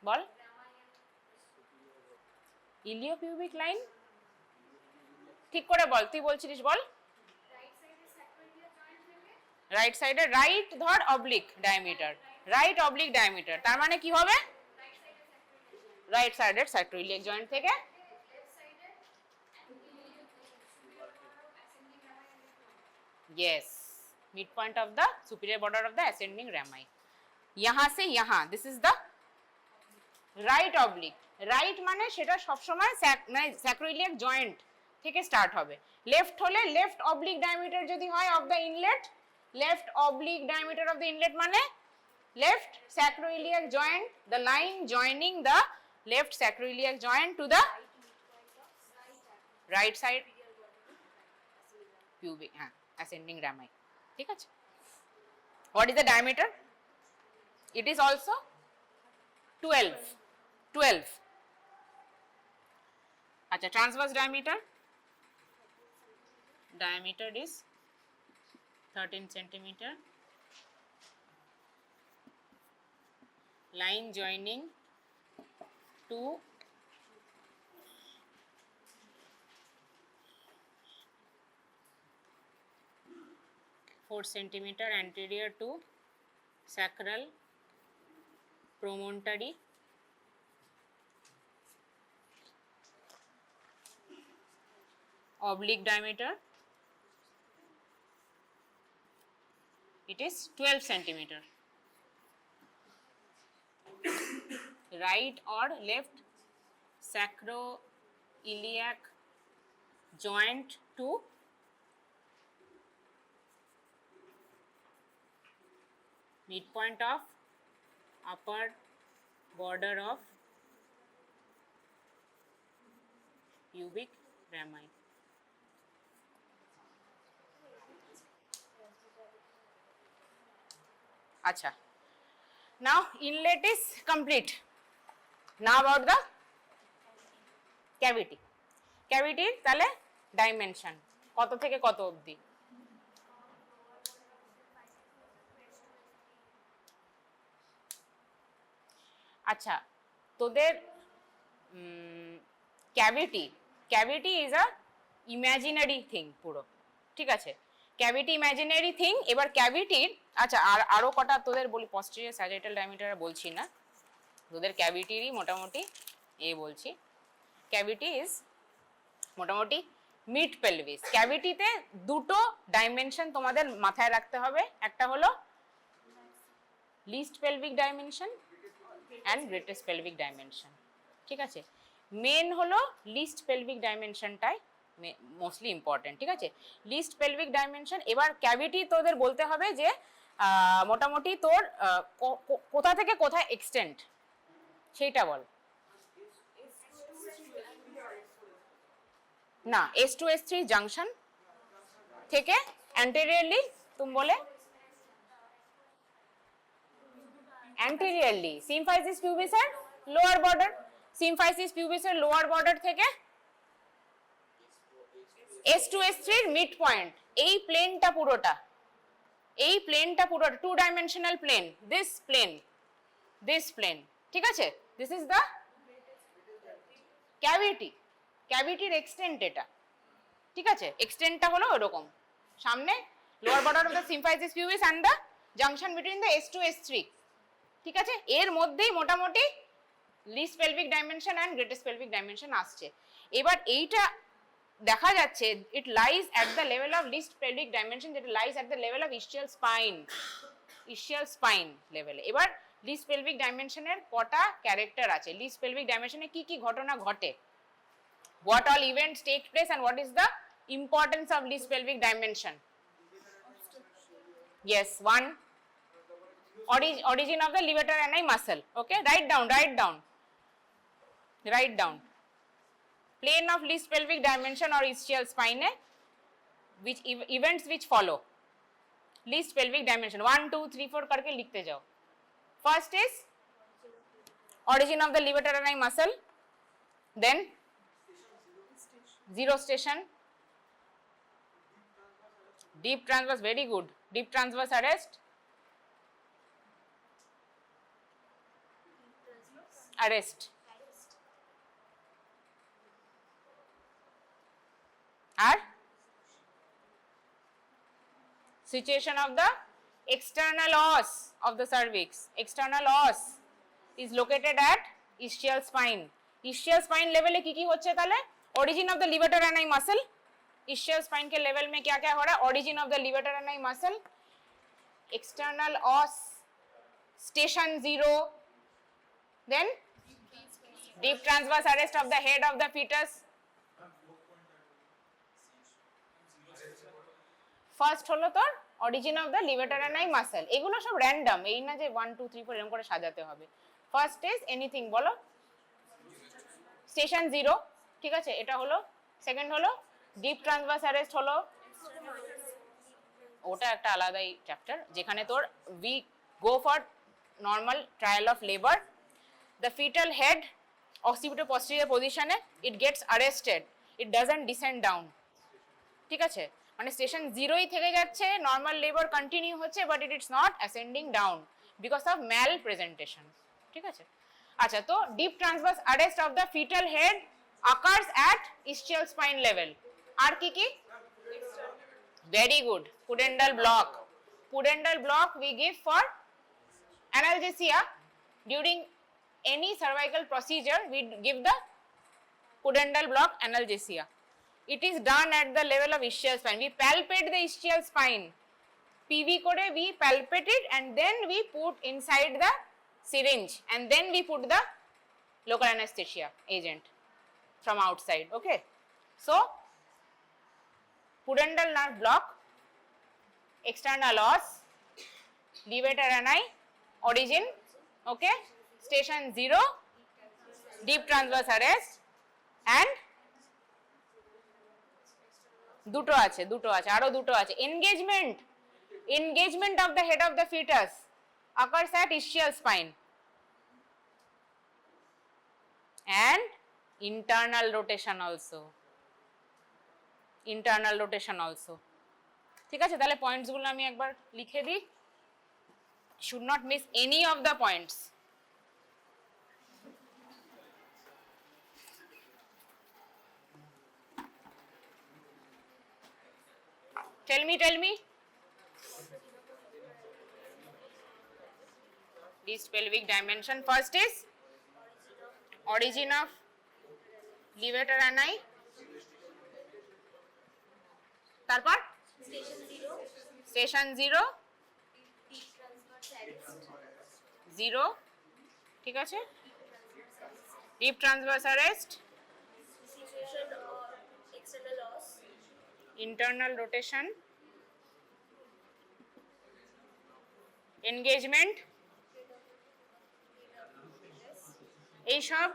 বল iliopubic line ঠিক করে বল তুই বলছিস বল রাইট সাইডে রাইট ধর oblique diameter right oblique diameter তার মানে কি হবে রাইট সাইডের স্যাক্রোইলিয়াক জয়েন্ট থেকে yes midpoint of the superior border of the ascending rami यहाँ से यहाँ this is the right oblique right মানে সেটা সব সময় স্যাক্রোইলিয়াক জয়েন্ট থেকে স্টার্ট হবে লেফট হলে লেফট অবলিক ডায়ামিটার যদি হয় of the inlet left oblique diameter of the inlet মানে left sacroiliac joint, the line joining the left sacroiliac joint to the right side pubic ascending rami. ঠিক আছে what is the diameter it is also 12 acha transverse diameter is 13 centimeter. Line joining two centimeter anterior to sacral promontory. Oblique diameter it is 12 centimeter. Right or left sacroiliac joint to midpoint of upper border of pubic rami. Acha now inlet is complete. Now about the cavity. Cavity তাহলে dimension কত থেকে কত অবধি আচ্ছা তোদের cavity is a imaginary thing পুরো ঠিক আছে ক্যাভিটি ইমাজিনারি থিং এবার ক্যাভিটির আচ্ছা আর আরো কটা তোদের বলি পস্টেরিয়র স্যাজিটাল ডায়ামিটার বলছি না তোদের ক্যাভিটিরই মোটামুটি বলছি ক্যাভিটি ইজ মোটামুটি মিড পেলভিস ক্যাভিটিতে দুটো ডাইমেনশন তোমাদের মাথায় রাখতে হবে একটা হলো least pelvic dimension and greatest pelvic dimension ঠিক আছে মেন হলো লিস্ট পেলভিক ডাইমেনশনটাই মোস্টলি ইম্পর্টেন্ট ঠিক আছে লিস্ট পেলভিক ডাইমেনশন এবার ক্যাভিটি তোদের বলতে হবে যে মোটামুটি তোর কোথা থেকে কোথায় এক্সটেন্ড সেইটা বল। না, S2 S3 জংশন থেকে অ্যান্টেরিয়রলি তুমি বলে অ্যান্টেরিয়রলি সিম্ফাইসিস পিউবিসের লোয়ার বর্ডার, সিম্ফাইসিস পিউবিসের লোয়ার বর্ডার থেকে S2 S3 এর মিড পয়েন্ট, এই প্লেনটা পুরোটা, এই প্লেনটা পুরোটা 2 ডাইমেনশনাল প্লেন, দিস প্লেন, ঠিক আছে, দিস ইজ দ্য ক্যাভিটি, ক্যাভিটির এক্সটেন্ট এটা, ঠিক আছে, এক্সটেন্টটা হলো এরকম, সামনে lower border of the symphysis pubis and the junction between the S2 S3, ঠিক আছে, এর মধ্যেই মোটামুটি least pelvic dimension and greatest pelvic dimension আসছে। এবার এইটা দেখা যাচ্ছে it lies at the level of least pelvic dimension, যেটা lies at the level of ischial spine লেভেলে। এবার লিস্ট পেলভিক ডাইমেনশনের কটা ক্যারেক্টার আছে, লিস্ট পেলভিক ডাইমেনশনে কি কি ঘটনা ঘটে, what all events take place and what is the importance of least pelvic dimension? Yes, one, origin of the levator ani muscle. Okay, write down plane of least pelvic dimension or ischial spine, which events which follow least pelvic dimension, 1 2 3 4 करके लिखते जाओ। First is origin of the levator ani muscle, then zero station, deep transverse, very good, deep transverse arrest, R situation of the external os of the cervix, external os is located at ischial spine, ischial spine level ए की होच्छे ताले origin of the levator ani muscle, ischial spine के level में क्या क्या हो रहा है, origin of the levator ani muscle, external os, station 0, then deep transverse arrest of the head of the fetus, first হলো তোর origin of the liver ani muscle, এগুলো সব র্যান্ডম, এই না যে 1 2 3 4 এরকম করে সাজাতে হবে। ফার্স্ট ইজ এনিথিং, বলো স্টেশন 0, ঠিক আছে, এটা হলো। সেকেন্ড হলো ডিপ ট্রান্সভার্স অ্যারেস্ট হলো, ওটা একটা আলাদাই চ্যাপ্টার, যেখানে তোর we go for normal trial of labour, the fetal head occipito posterior পজিশনে it gets arrested, it doesn't descend down, ঠিক আছে, মানে স্টেশন 0ই থেকে যাচ্ছে, নর্মাল লেবার কন্টিনিউ হচ্ছে, but it it's not ascending down because of mal presentation, ঠিক আছে। আচ্ছা, তো deep transverse arrest of the fetal head occurs at ischial spine level, আর কি কি, very good, pudendal block we give for analgesia during any cervical procedure, we give the pudendal block analgesia, it is done at the level of ischial spine, we palpate the ischial spine, PV করে we palpate it and then we put inside the syringe and then we put the local anesthesia agent from outside, okay, so pudendal nerve block, external os, levator ani origin, okay, station 0, deep transverse arrest and দুটো আছে আরো দুটো আছে, engagement of the head of the fetus occurs at ischial spine and internal rotation also, ঠিক আছে। তাহলে points গুলো আমি একবার লিখে দিই, should not miss any of the points, tell me this pelvic dimension, first is origin of levator ani, তারপর station 0, ঠিক আছে, deep transverse arrest, internal rotation engagement, এইসব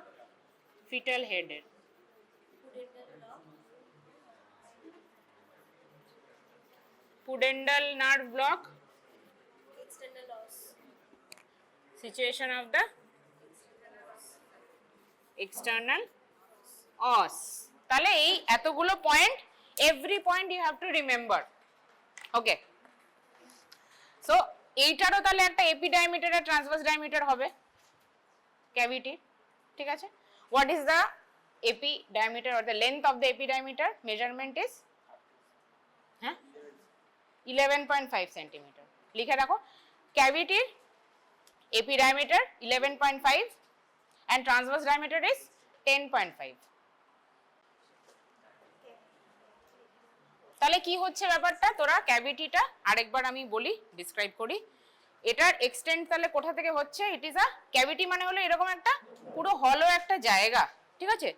fetal হেডের। Pudendal nerve block, external os, situation of the external os. তাহলে এই এতগুলো point, every point you have to remember. Okay, so এইটারও তাহলে একটা এপি ডায়ামিটার আর ট্রান্সভার্স ডায়ামিটার হবে ক্যাভিটি, ঠিক আছে। What is the AP diameter or the length of the AP diameter? Measurement is 11.5 centimetre. লিখে রাখো, ক্যাভিটির AP diameter 11.5 and transverse diameter is 10.5. তাহলে কি হচ্ছে ব্যাপারটা, তোরা ক্যাভিটিটা আরেকবার আমি বলি, ডিসক্রাইব করি। এটার এক্সটেন্ট তাহলে কোথা থেকে হচ্ছে? ইট ইজ আ ক্যাভিটি মানে হলো এরকম একটা পুরো হলো একটা জায়গা, ঠিক আছে।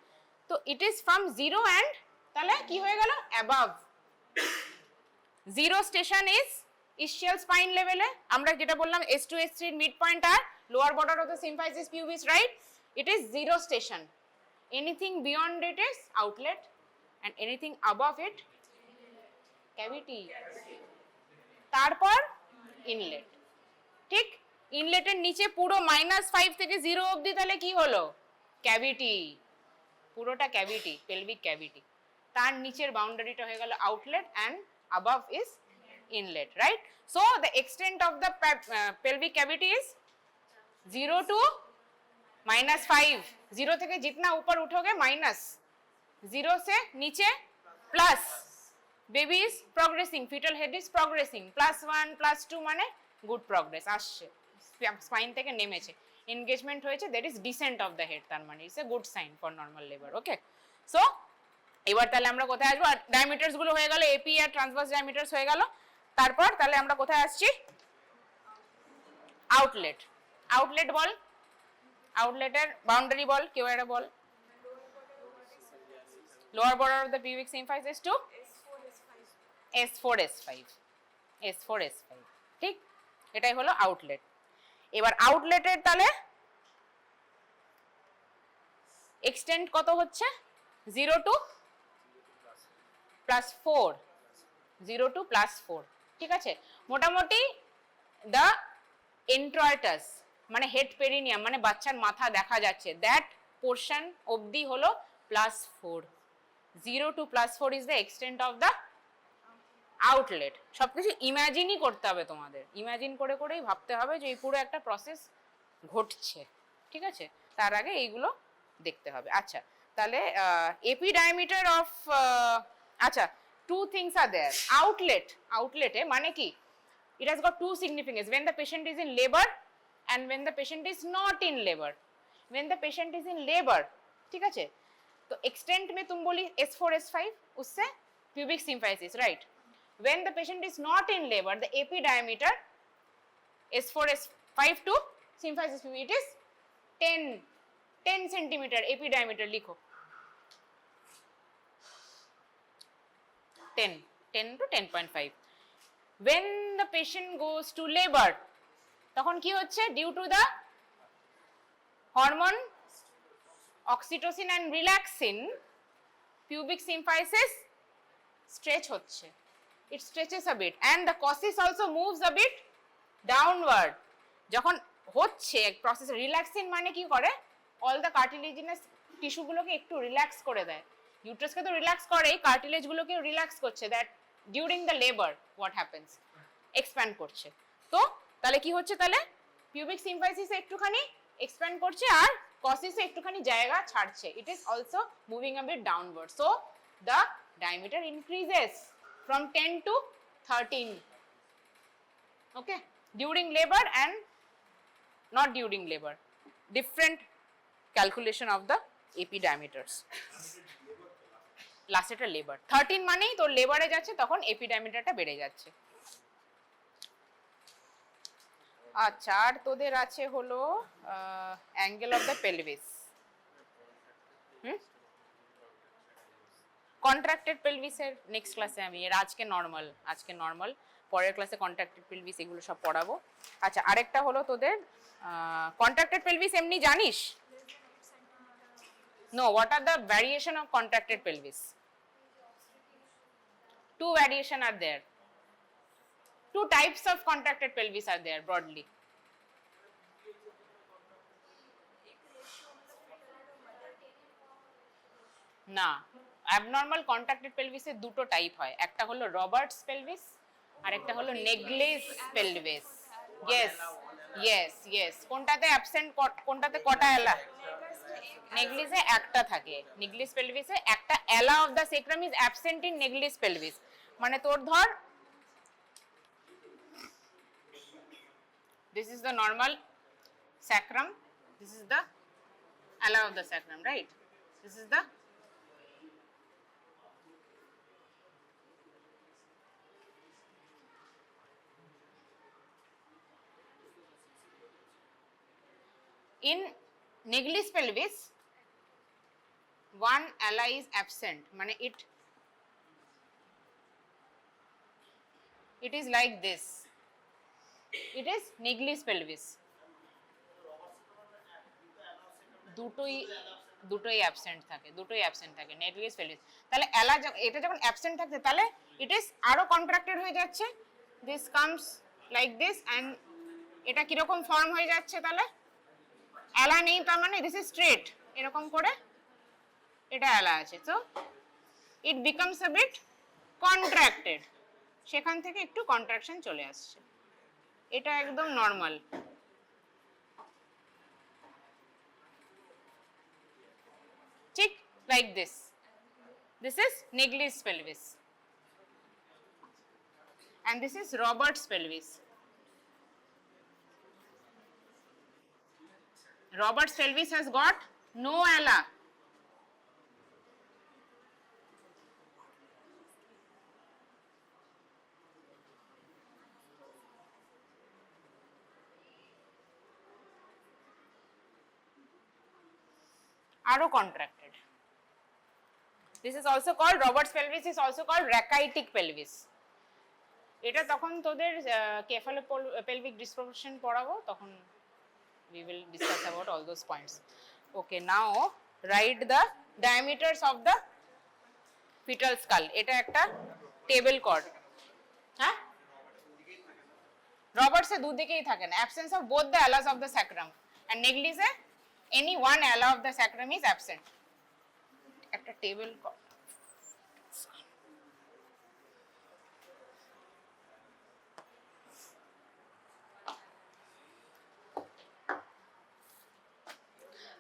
তো it is from zero and তাহলে কি হয়ে গেল above zero station is ischial spine লেভেলে। আমরা যেটা বললাম S2 S3 এর মিড পয়েন্ট আর lower border of the symphysis pubis, right? It is zero station. Anything beyond it is outlet and anything above it cavity. তারপর inlet, ঠিক? ইনলেটের নিচে পুরো -5 থেকে 0 অবধি তাহলে কি হলো? ক্যাভিটি, পুরোটা ক্যাভিটি, পেলভিক ক্যাভিটি। তার নিচের বাউন্ডারিটা হয়ে গেল outlet and above is inlet, right? So the extent of the pelvic cavity is 0 to -5, 0 থেকে जितना ऊपर उठोगे माइनस, 0 से नीचे plus, baby is progressing, fetal head is progressing, +1 +2 মানে গুড প্রগ্রেস, আসছে স্পাইন থেকে নেমেছে, এনগেজমেন্ট হয়েছে, that is descent of the head, তার মানে it's a good sign for normal labour. Okay, so এবার তাহলে আমরা কোথায় আসবো? ডায়ামিটারস গুলো হয়ে গেল, এপি আর ট্রান্সভার্স ডায়ামিটারস হয়ে গেল। তারপর তাহলে আমরা কোথায় আসছি? আউটলেট। আউটলেট বল, আউটলেটের বাউন্ডারি বল, কেউ একটা বল। Lower border of the pubic symphysis to S4 S5, S4 S5, ঠিক? এটাই হলো আউটলেট। এবার আউটলেটের তাহলে এক্সটেন্ড কত হচ্ছে? 0 টু +4, 0 টু +4, ঠিক আছে। মোটামুটি দ্য এন্ট্রয়েটাস মানে হেড পেরিনিয়াম মানে বাচ্চার মাথা দেখা যাচ্ছে, দ্যাট পোর্শন অবধি হলো +4, 0 to +4 is the extent of the outlet. সবকিছু ইমাজিনই করতে হবে তোমাদের, ইমাজিন করে করেই ভাবতে হবে যে এই পুরো একটা প্রসেস ঘটছে, ঠিক আছে। তার আগে এইগুলো দেখতে হবে। আচ্ছা, তাহলে এপি ডায়ামিটার অফ, আচ্ছা, two things are there. Outlet, আউটলেটে মানে কি? It has got two significance. When the patient is in labor and when the patient is not in labor. When the patient is in labor, ठीक है? तो extent में तुम बोली S4 S5 उससे pubic symphysis, right? When the patient is not in labor, the AP diameter S4 S5 to symphysis pubic, it is 10 centimeter AP diameter. लिखो 10 to 10.5. When the patient goes to labor, তখন কি হচ্ছে? Due to the hormone oxytocin and relaxin, pubic symphysis stretch হচ্ছে, it stretches a bit and the causis also moves a bit downward. যখন হচ্ছে process, relaxin মানে কি করে? All the cartilaginous টিস্যুগুলোকে একটু রিল্যাক্স করে দেয়। ইউট্রাসকে তো রিল্যাক্স করে, কার্টিলেজগুলোকে রিল্যাক্স করছে, that during the labour what happens, expand করছে। তো তাহলে কি হচ্ছে? তাহলে পিউবিক সিম্ফাইসিস একটুখানি এক্সপ্যান্ড করছে আর কসিসে একটুখানি জায়গা ছাড়ছে, it is also moving a bit downward, so the diameter increases from 10 to 13, okay, during labor and not during labor, different calculation of the AP diameters. Last এটা labor 13 মানেই তো লেবারে যাচ্ছে, তখন AP diameterটা বেড়ে যাচ্ছে। আচ্ছা, আর তোদের আছে হলো angle of the pelvis, contracted পেলভিসের নেক্সট ক্লাসে আমি, এর আজকে নর্মাল পরের ক্লাসে কন্ট্রাক্টেড পেলভিস এগুলো সব পড়াবো। আচ্ছা, আরেকটা হলো তোদের কন্ট্রাক্টেড পেলভিস এমনি জানিস? No, what are the variation of contracted pelvis? Two variation are there. Two types of contracted pelvis are there broadly. না, abnormal contracted pelvis এর দুটো টাইপ হয়, একটা হলো রবার্টস পেলভিস আর একটা হলো নেগলেস পেলভিস। ইয়েস ইয়েস ইয়েস, কোনটাতে অ্যাবসেন্ট, কোনটাতে কটা এলা? নেগলিসে একটা থাকে, নেগলিস পেলভিসে একটা ala of the sacrum is absent in Naegele's pelvis. মানে তোর ধর, this is the normal sacrum, this is the ala of the sacrum, right? This is the in neglis pelvis one ala is absent, মানে it is like this, it is neglis pelvis, দুটোই absent থাকে, নেগলিস pelvis. তাহলে এলা এটা যখন absent থাকছে তাহলে it is আরো কন্ট্রাক্টেড হয়ে যাচ্ছে, this comes like this and এটা কিরকম ফর্ম হয়ে যাচ্ছে, তাহলে এলা নেই তার মানে দিস ইজ স্ট্রেট, এরকম করে এটা এলা আছে, তো it becomes a bit contracted, সেখান থেকে একটু কন্ট্রাকশন চলে আসছে, এটা একদম নর্মাল। ঠিক like this, this is neglis pelvis and this is Robert's pelvis. Robert's pelvis has got no ala, aro contracted. This is also called, Robert's pelvis is also called rachitic pelvis. এটা তখন তোদের কেফালোপেলভিক ডিসপ্রপোর্শন পড়াবো, তখন we will discuss about all those points. Okay, now write the diameters of the fetal skull. এটা একটা table কর, হ্যাঁ? Roberts এ দুদিকেই থাকে না, absence of both the alas of the sacrum, and neglis A any one ala of the sacrum is absent. একটা table কর।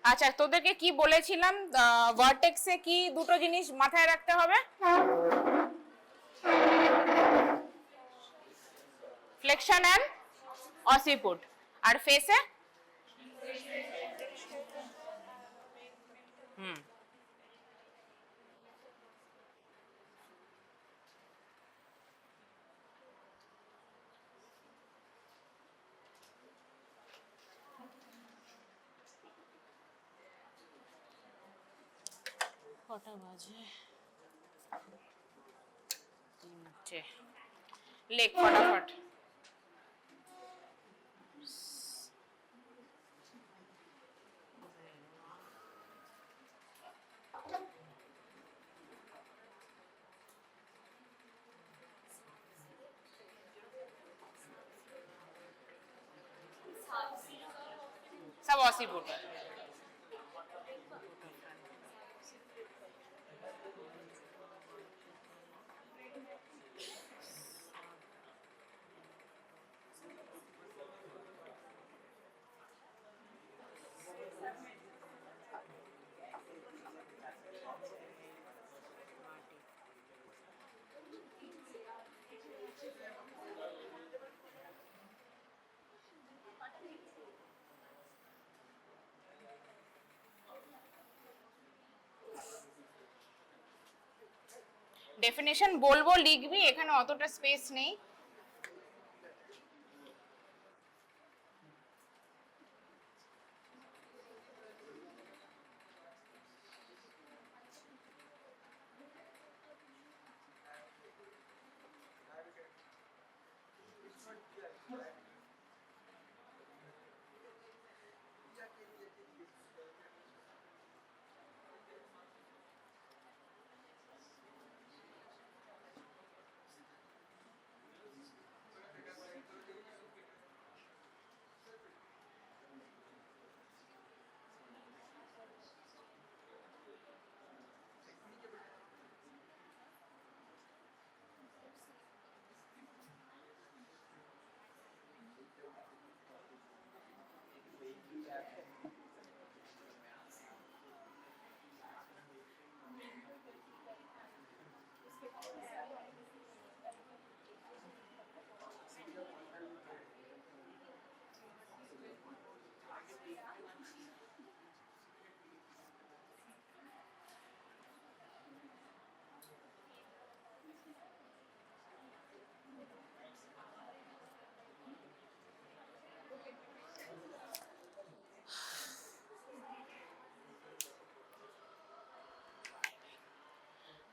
আচ্ছা, তোদেরকে কি বলেছিলাম, ভার্টেক্সে কি দুটো জিনিস মাথায় রাখতে হবে? ফ্লেকশন এন্ড অসিপুট, আর ফেসে কটা বাজে? 3টে। লেখ ফটাফট। सब ऑसीपुट। ডেফিনেশন বলবো, লিখবি, এখানে অতটা স্পেস নেই।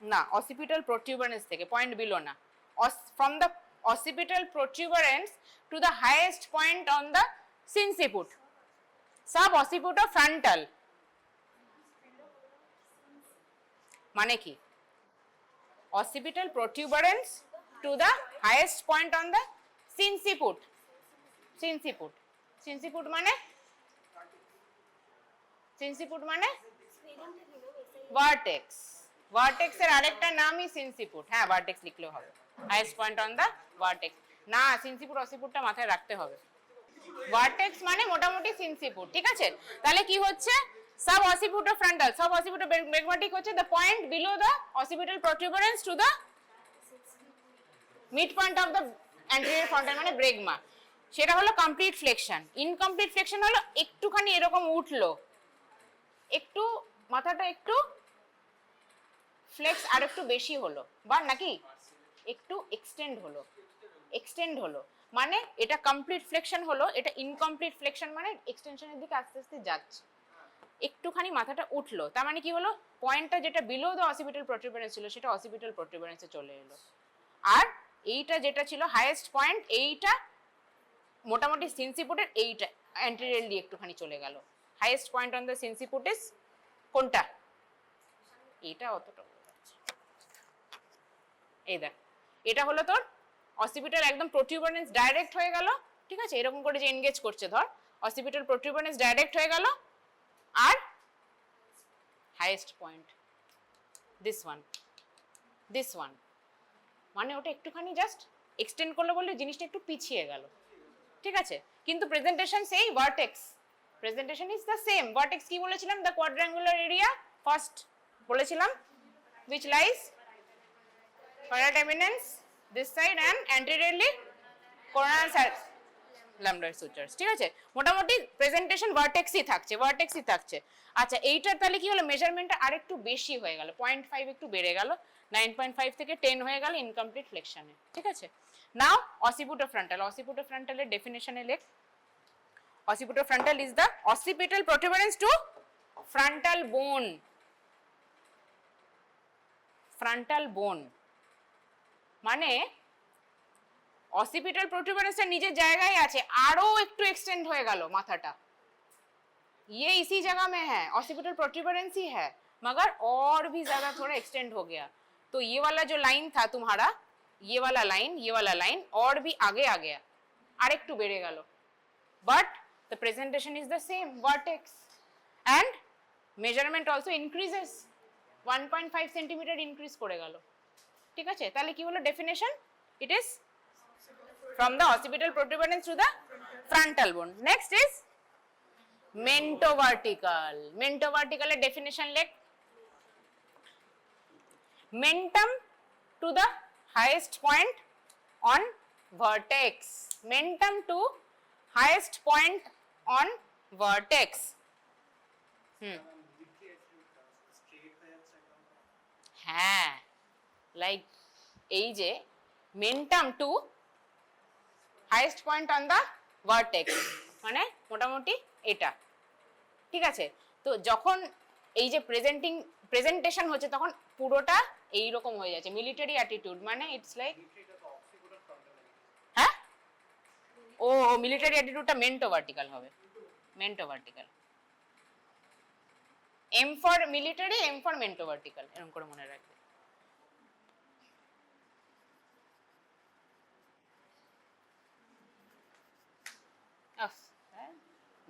না, occipital protuberance থেকে, পয়েন্ট বিলো না, from the occipital protuberance to the highest point on the sinciput, sub occipitofrontal মানে কি? occipital protuberance to the highest point on the sinciput. sinciput sinciput মানে sinciput মানে vertex. vertex এর আরেকটা নামই sinciput. হ্যাঁ, vertex লিখলেও হবে, highest point on the vertex. না, sinciput occiputটা মাথায় রাখতে হবে। vertex মানে মোটামুটি sinciput, ঠিক আছে? তাহলে কি হচ্ছে? sub occipitofrontal, sub occipitobregmatic হচ্ছে the point below the occipital protuberance to the midpoint of the anterior frontal মানে ব্রেগমা, সেটা হলো কমপ্লিট ফ্লেকশন। ইনকমপ্লিট ফ্লেকশন হলো একটুখানি এরকম উঠলো, একটু মাথাটা একটু ফ্লেক্স আর একটু বেশি হলো, বা নাকি একটু এক্সটেন্ড হলো, মানে এটা কমপ্লিট ফ্লেকশন হলো, এটা ইনকমপ্লিট ফ্লেকশন মানে এক্সটেনশনের দিকে আস্তে আস্তে যাচ্ছে, একটুখানি মাথাটা উঠলো, তার মানে কি হলো? পয়েন্টটা যেটা বিলো দ্য অসিপিটাল প্রোটিউবেরেন্স ছিল সেটা অসিপিটাল প্রোটিউবেরেন্সে চলে এলো, আর এইটা যেটা ছিল হাইয়েস্ট পয়েন্ট, এইটা মোটামুটি সিনসিপুটের এইটা অ্যান্টেরিয়রলি একটুখানি চলে গেল। Highest point on the sinciput is কোনটা? এটা অতটা এই দেখ, এটা হলো তোর অসিপিটাল একদম প্রোটিউবেরেন্স ডাইরেক্ট হয়ে গেল, ঠিক আছে? এরকম করে যে এনগেজ করছে ধর, অসিপিটাল প্রোটিউবেরেন্স ডাইরেক্ট হয়ে গেল, আর হাইয়েস্ট পয়েন্ট দিস ওয়ান, মানে ওটা একটুখানি জাস্ট এক্সটেন্ড করলো বলে জিনিসটা একটু পিছিয়ে গেল, ঠিক আছে? কিন্তু প্রেজেন্টেশন সেই vertex, presentation is the same. Vertex কি বলেছিলাম? দ্য কোয়াড্রাঙ্গুলার এরিয়া ফার্স্ট বলেছিলাম, which lies parallel eminence this side and anteriorly coronal lambdoid sutures, ঠিক আছে? মোটামুটি প্রেজেন্টেশন ভার্টেক্সই থাকছে। আচ্ছা, এইটার তাহলে কি হলো? মেজারমেন্টটা আরেকটু বেশি হয়ে গেল, 0.5 একটু বেড়ে গেল, 9.5 থেকে 10 হয়ে গেল ইনকমপ্লিট ফ্লেকশনে, ঠিক আছে? নাও অসিপিটোফ্রন্টালের ডেফিনেশনে লেখ, occipitofrontal is the occipital protuberance to frontal bone, মানে occipital protuberance নিজের জায়গায় আছে, আরো একটু এক্সটেন্ড হয়ে গেল মাথাটা, ये इसी जगह में है, occipital protuberance ही है, मगर और भी ज्यादा थोड़ा एक्सटेंड हो गया, तो ये वाला जो लाइन था तुम्हारा, ये वाला लाइन और भी आगे आ गया, আর একটু বেড়ে গেল, but the presentation is the same, vertex, and measurement also increases, 1.5 centimeter increase করে গেল, ঠিক আছে? তাহলে কি হলো definition? it is from the occipital protuberance to the frontal bone. Next is mentovertical. mentovertical এর ডেফিনেশন লেখ, mentum to the highest point on vertex, mentum to highest point on vertex. হ্যাঁ, লাইক এই যে mentum to highest point on the vertex মানে মোটামুটি এটা, ঠিক আছে? তো যখন এই যে প্রেজেন্টেশন হচ্ছে তখন পুরোটা এই রকম হয়ে যাচ্ছে, মিলিটারি অ্যাটিটিউড, মানে ইটস লাইক, হ্যাঁ, ও মিলিটারি অ্যাটিটিউডটা মেন্টোভার্টিক্যাল হবে, mentovertical, M for military, M for mentovertical, এরকম করে মনে রাখবে।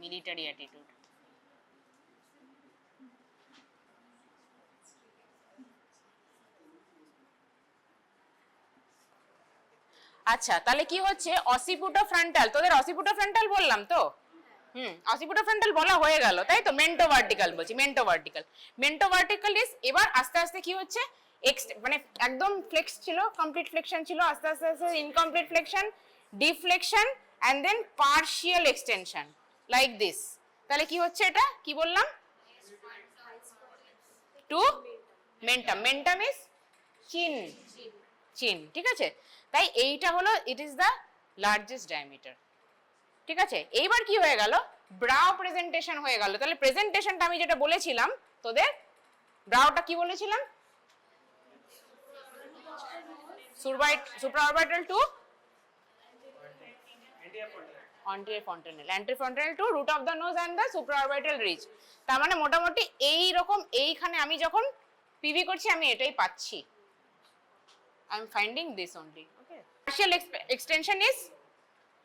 মিলিটারি অ্যাটিটিউড, আচ্ছা তাহলে কি হচ্ছে? অসিপিটোফ্রন্টাল, তোদের অসিপিটোফ্রন্টাল বললাম তো, অসিপিটোফ্রন্টাল বলা হয়ে গেল, তাই তো? মেন্টোভার্টিক্যাল বলছি, মেন্টোভার্টিক্যাল ইজ, এবার আস্তে আস্তে কি হচ্ছে? মানে একদম ফ্লেক্স ছিল, কমপ্লিট ফ্লেকশন ছিল, আস্তে আস্তে incomplete flexion, deflexion, and then partial extension, like this. তাহলে কি হচ্ছে? এটা কি বললাম? টু মেন্টাম ইজ চিন, ঠিক আছে? তাই এইটা হলো, it is the largest diameter, ঠিক আছে? এইবার কি হয়ে গেল? ব্রাও প্রেজেন্টেশন হয়ে গেল। তাহলে প্রেজেন্টেশনটা আমি যেটা বলেছিলাম তোদের, ব্রাওটা কি বলেছিলাম? supraorbital to anterior fontanel, anterior fontanel to root of the nose and the supraorbital ridge. তার মানে মোটামুটি এই রকম এইখানে আমি যখন পিভি করছি আমি এটাই পাচ্ছি। I am finding this only. Okay. Partial extension is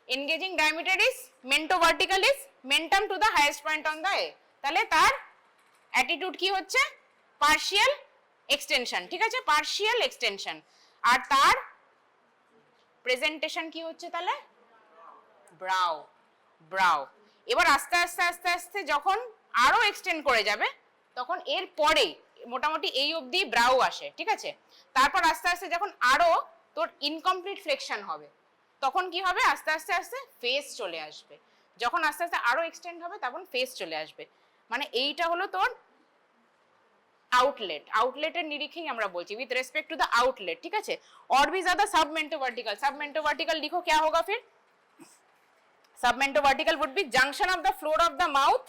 engaging diameter is mentovertical is mentum to the highest point on the A. তাহলে তার attitude কি হচ্ছে? Partial extension. ঠিক আছে? Partial extension. আর তার presentation কি হচ্ছে তাহলে? Brow. Brow. এবার আস্তে আস্তে আস্তে আস্তে যখন আরো এক্সটেন্ড করে যাবে তখন এর পরে মোটামুটি এই অবধি ব্রাউ আসে, ঠিক আছে? তারপর আস্তে আস্তে যখন আরো তোর ইনকমপ্লিট ফ্লেকশন হবে তখন কি হবে? আস্তে আস্তে আস্তে ফেস চলে আসবে। যখন আস্তে আস্তে আরো এক্সটেন্ড হবে তখন ফেস চলে আসবে। মানে এইটা হলো তোর আউটলেট। আউটলেটের নিরিখেই আমরা বলছি with respect to the outlet, ঠিক আছে? অরবিজ আর দ্য সাবমেন্টোভার্টিকাল। সাবমেন্টোভার্টিকাল লিখো क्या होगा फिर? Submentovertical would be junction of the floor of the mouth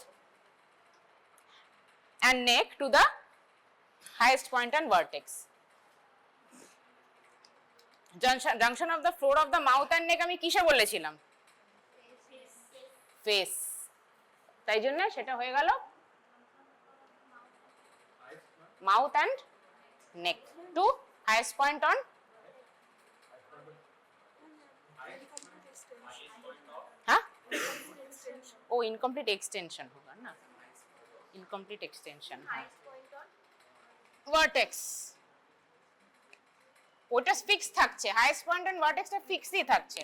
and neck to the highest point and vertex. Junction of the floor of the mouth and neck আমি কিসে বলেছিলাম? Face. তাই জন্য সেটা হয়ে গেল mouth and neck to highest point on हाँ ओ incomplete extension होगा ना, इनकम्प्लीट एक्सटेंशन ভার্টেক্স ওটা ফিক্স থাকছে, হাইয়েস্ট পয়েন্ট এন্ড ভার্টেক্সটা ফিক্সই থাকছে।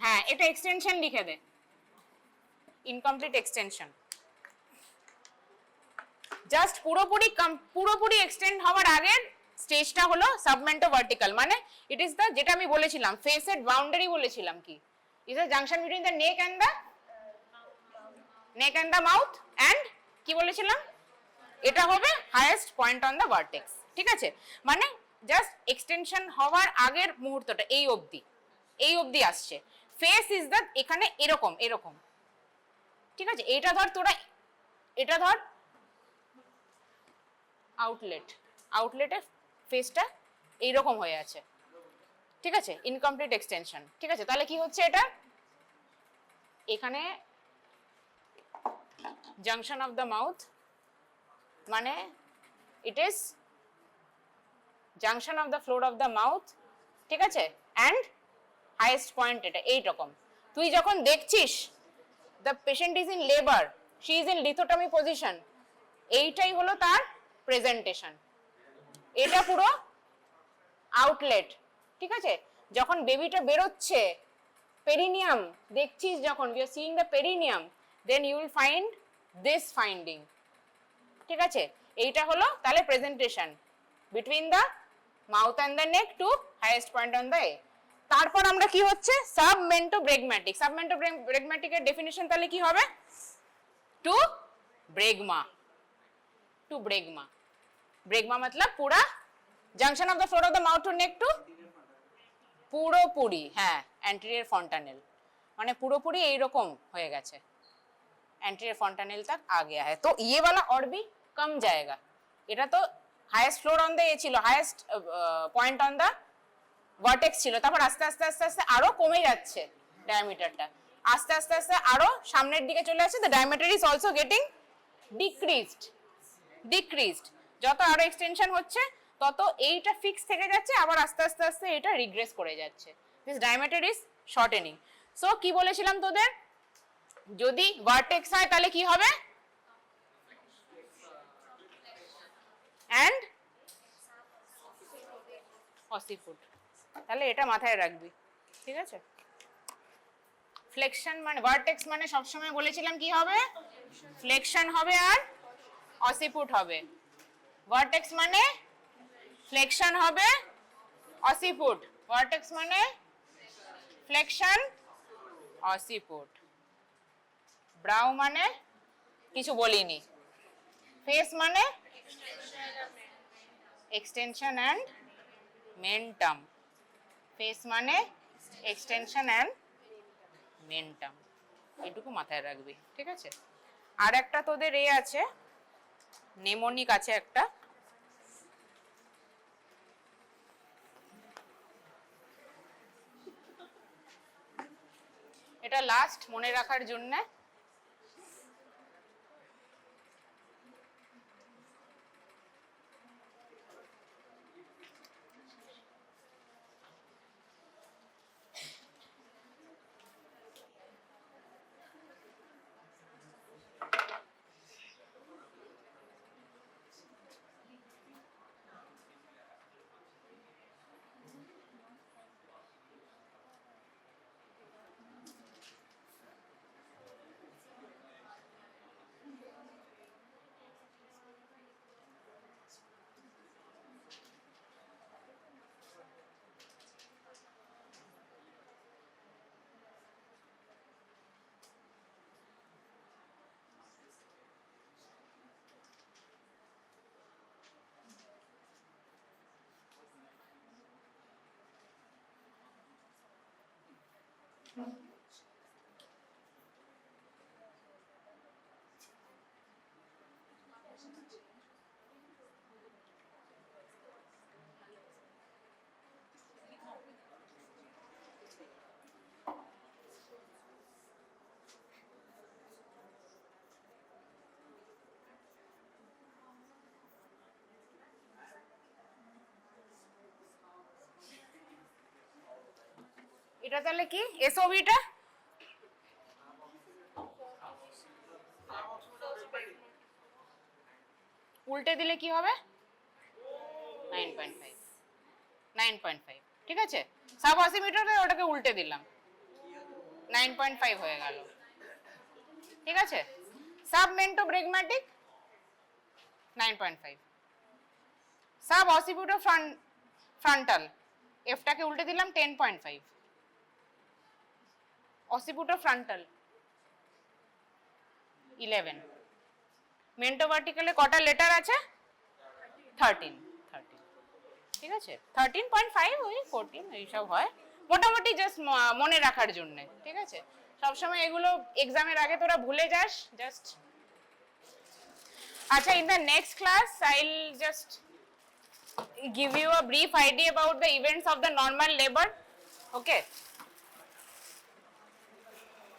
হ্যাঁ এটা এক্সটেনশন লিখে দে, ইনকমপ্লিট এক্সটেনশন। জাস্ট পুরোপুরি এক্সটেন্ড হওয়ার আগের স্টেজটা হলো সাবমেন্টোভার্টিকাল। মানে ইট ইজ দ্য, যেটা আমি বলেছিলাম ফেসেড বাউন্ডারি বলেছিলাম, কি is the junction between the neck and the mouth and কি বলেছিলাম এটা হবে highest point on the vertex, ঠিক আছে? মানে জাস্ট এক্সটেনশন হওয়ার আগের মুহূর্তটা এই অবধি আসছে। ফেস ইজ দ্য এখানে এরকম এরকম, ঠিক আছে? এটা ধর তোরা এটা ধর আউটলেটে ফেসটা এইরকম হয়ে আছে, ঠিক আছে? ইনকমপ্লিট এক্সটেনশন, ঠিক আছে? তাহলে কি হচ্ছে এটা? এখানে জাংশন অফ দ্য মাউথ মানে it is junction of the floor of the mouth, ঠিক আছে? অ্যান্ড হাইয়েস্ট পয়েন্ট এটা এইরকম। তুই যখন দেখছিস the patient is in labour, she is in lithotomy position, এইটাই হলো তার প্রেজেন্টেশন। এটা পুরো আউটলেট, ঠিক আছে? যখন বেবিটা বেরোচ্ছে পেরিনিয়াম দেখছিস, যখন you are seeing the perineum, then you will find this finding, ঠিক আছে? এইটা হলো তাহলে presentation between the mouth and the neck to highest point on the a. তারপর আমরা কি হচ্ছে সাবমেন্টোব্রেগম্যাটিক। সাবমেন্টোব্রেগম্যাটিকের ডেফিনিশন তাহলে কি হবে? টু ব্রেগমা ব্রেগমা मतलब पूरा junction of the floor of the mouth to neck to পুরোপুরি, হ্যাঁ অ্যান্টেরিয়র ফন্টানেল, মানে পুরোপুরি এইরকম হয়ে গেছে, एंटीरियर फॉन्टानेल तक आ गया है। तो ये वाला और भी कम जाएगा। এটা তো হাইয়েস্ট ফ্লোর অন দ্য এ ছিল, highest point on the vertex ছিল, তারপর আস্তে আস্তে আস্তে আস্তে আরো কমে যাচ্ছে ডায়ামিটারটা, আস্তে আস্তে আস্তে আরো সামনের দিকে চলে আসছে। The diameter is also getting decreased. যত আরো এক্সটেনশন হচ্ছে তত এইটা ফিক্স থেকে যাচ্ছে, আবার আস্তে আস্তে আস্তে এটা রিগ্রেস করে যাচ্ছে। This diameter is shortening. So কি বলেছিলাম তোদের, যদি ভার্টেক্স হয় তাহলে কি হবে? এন্ড অসিফুট। তাহলে এটা মাথায় রাখবি, ঠিক আছে? ফ্লেকশন মানে ভার্টেক্স মানে সবসময় বলেছিলাম কি হবে? ফ্লেকশন হবে আর অসিফুট হবে। ভার্টেক্স মানে ফ্লেকশন হবে অসিফুট, ভার্টেক্স মানে ফ্লেকশন অসিফুট। ব্রাউ মানে কিছু বলিনি, ফেস মানে এক্সটেনশন অ্যান্ড মেন্টাম, ফেস মানে এক্সটেনশন অ্যান্ড মেন্টাম, এটুকু মাথায় রাখবি, ঠিক আছে? আর একটা তোদের এ আছে, নেমোনিক আছে একটা, এটা লাস্ট মনে রাখার জন্য। এটা তাহলে কি এসওবিটা? উল্টে দিলে কি হবে? 9.5 9.5 ঠিক আছে। সাব অসিমিটারে ওটাকে উল্টে দিলাম, 9.5 হয়ে গেল। ঠিক আছে। Sub mento bregmatic 9.5। Sub occipito frontal এফটাকে উল্টে দিলাম 10.5। অসিপুটো ফ্রন্টাল 11। মেন্টো ভার্টিকালে কটা লেটার আছে? 13। ঠিক আছে, 13.5 ওই 14 এইসব হয় মোটামুটি, জাস্ট মনে রাখার জন্য। ঠিক আছে, সবসময় এগুলো এক্সামের আগে তোরা ভুলে যাস জাস্ট। আচ্ছা, in the next class I'll just give you a brief idea about the events of the normal labor. Okay,